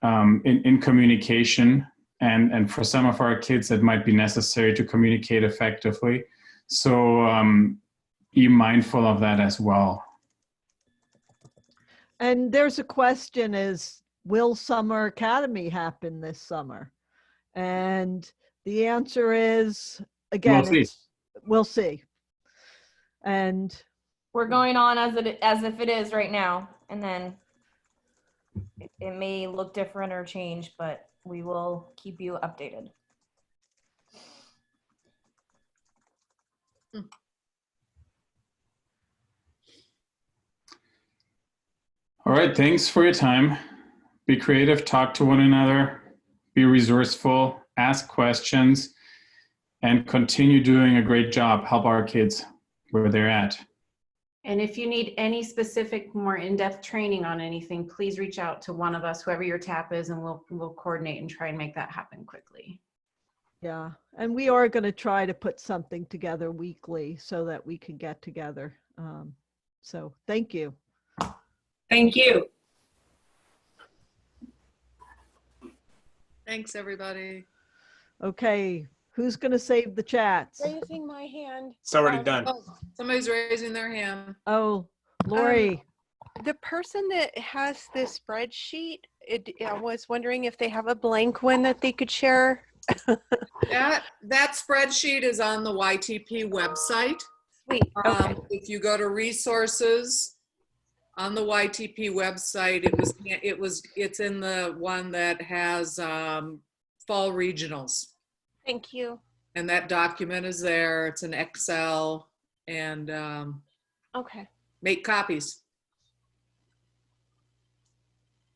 In communication, and for some of our kids, that might be necessary to communicate effectively. So be mindful of that as well. And there's a question is, will Summer Academy happen this summer? And the answer is, again, we'll see. And we're going on as if it is right now. And then it may look different or change, but we will keep you updated. All right, thanks for your time. Be creative, talk to one another, be resourceful, ask questions, and continue doing a great job. Help our kids where they're at. And if you need any specific, more in-depth training on anything, please reach out to one of us, whoever your TAP is, and we'll coordinate and try and make that happen quickly. Yeah, and we are going to try to put something together weekly so that we can get together. So thank you. Thank you. Thanks, everybody. Okay, who's going to save the chats? Raising my hand. It's already done. Oh, somebody's raising their hand. Oh, Lori. The person that has this spreadsheet, I was wondering if they have a blank one that they could share. That spreadsheet is on the YTP website. Sweet. Okay. If you go to resources on the YTP website, it's in the one that has fall regionals. Thank you. And that document is there. It's an Excel, and okay. Make copies.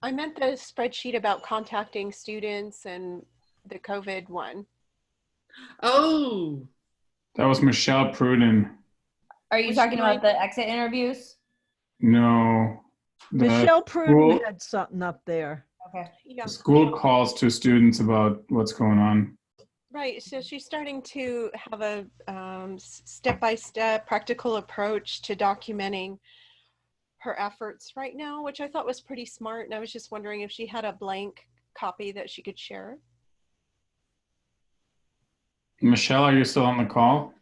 I meant the spreadsheet about contacting students and the COVID one. Oh. That was Michelle Pruden. Are you talking about the exit interviews? No. Michelle Pruden had something up there. Okay. Yeah. School calls to students about what's going on. Right, so she's starting to have a step-by-step practical approach to documenting her efforts right now, which I thought was pretty smart. And I was just wondering if she had a blank copy that she could share. Michelle, are you still on the call?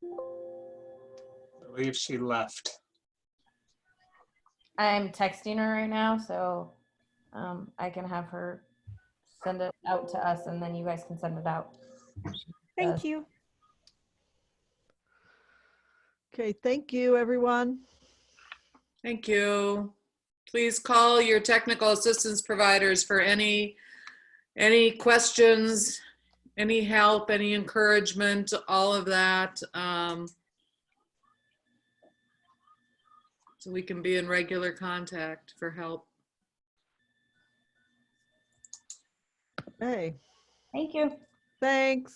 I believe she left. I'm texting her right now, so I can have her send it out to us, and then you guys can send it out. Thank you. Okay, thank you, everyone. Thank you. Please call your technical assistance providers for any questions, any help, any encouragement, all of that. So we can be in regular contact for help. Hey. Thank you. Thanks.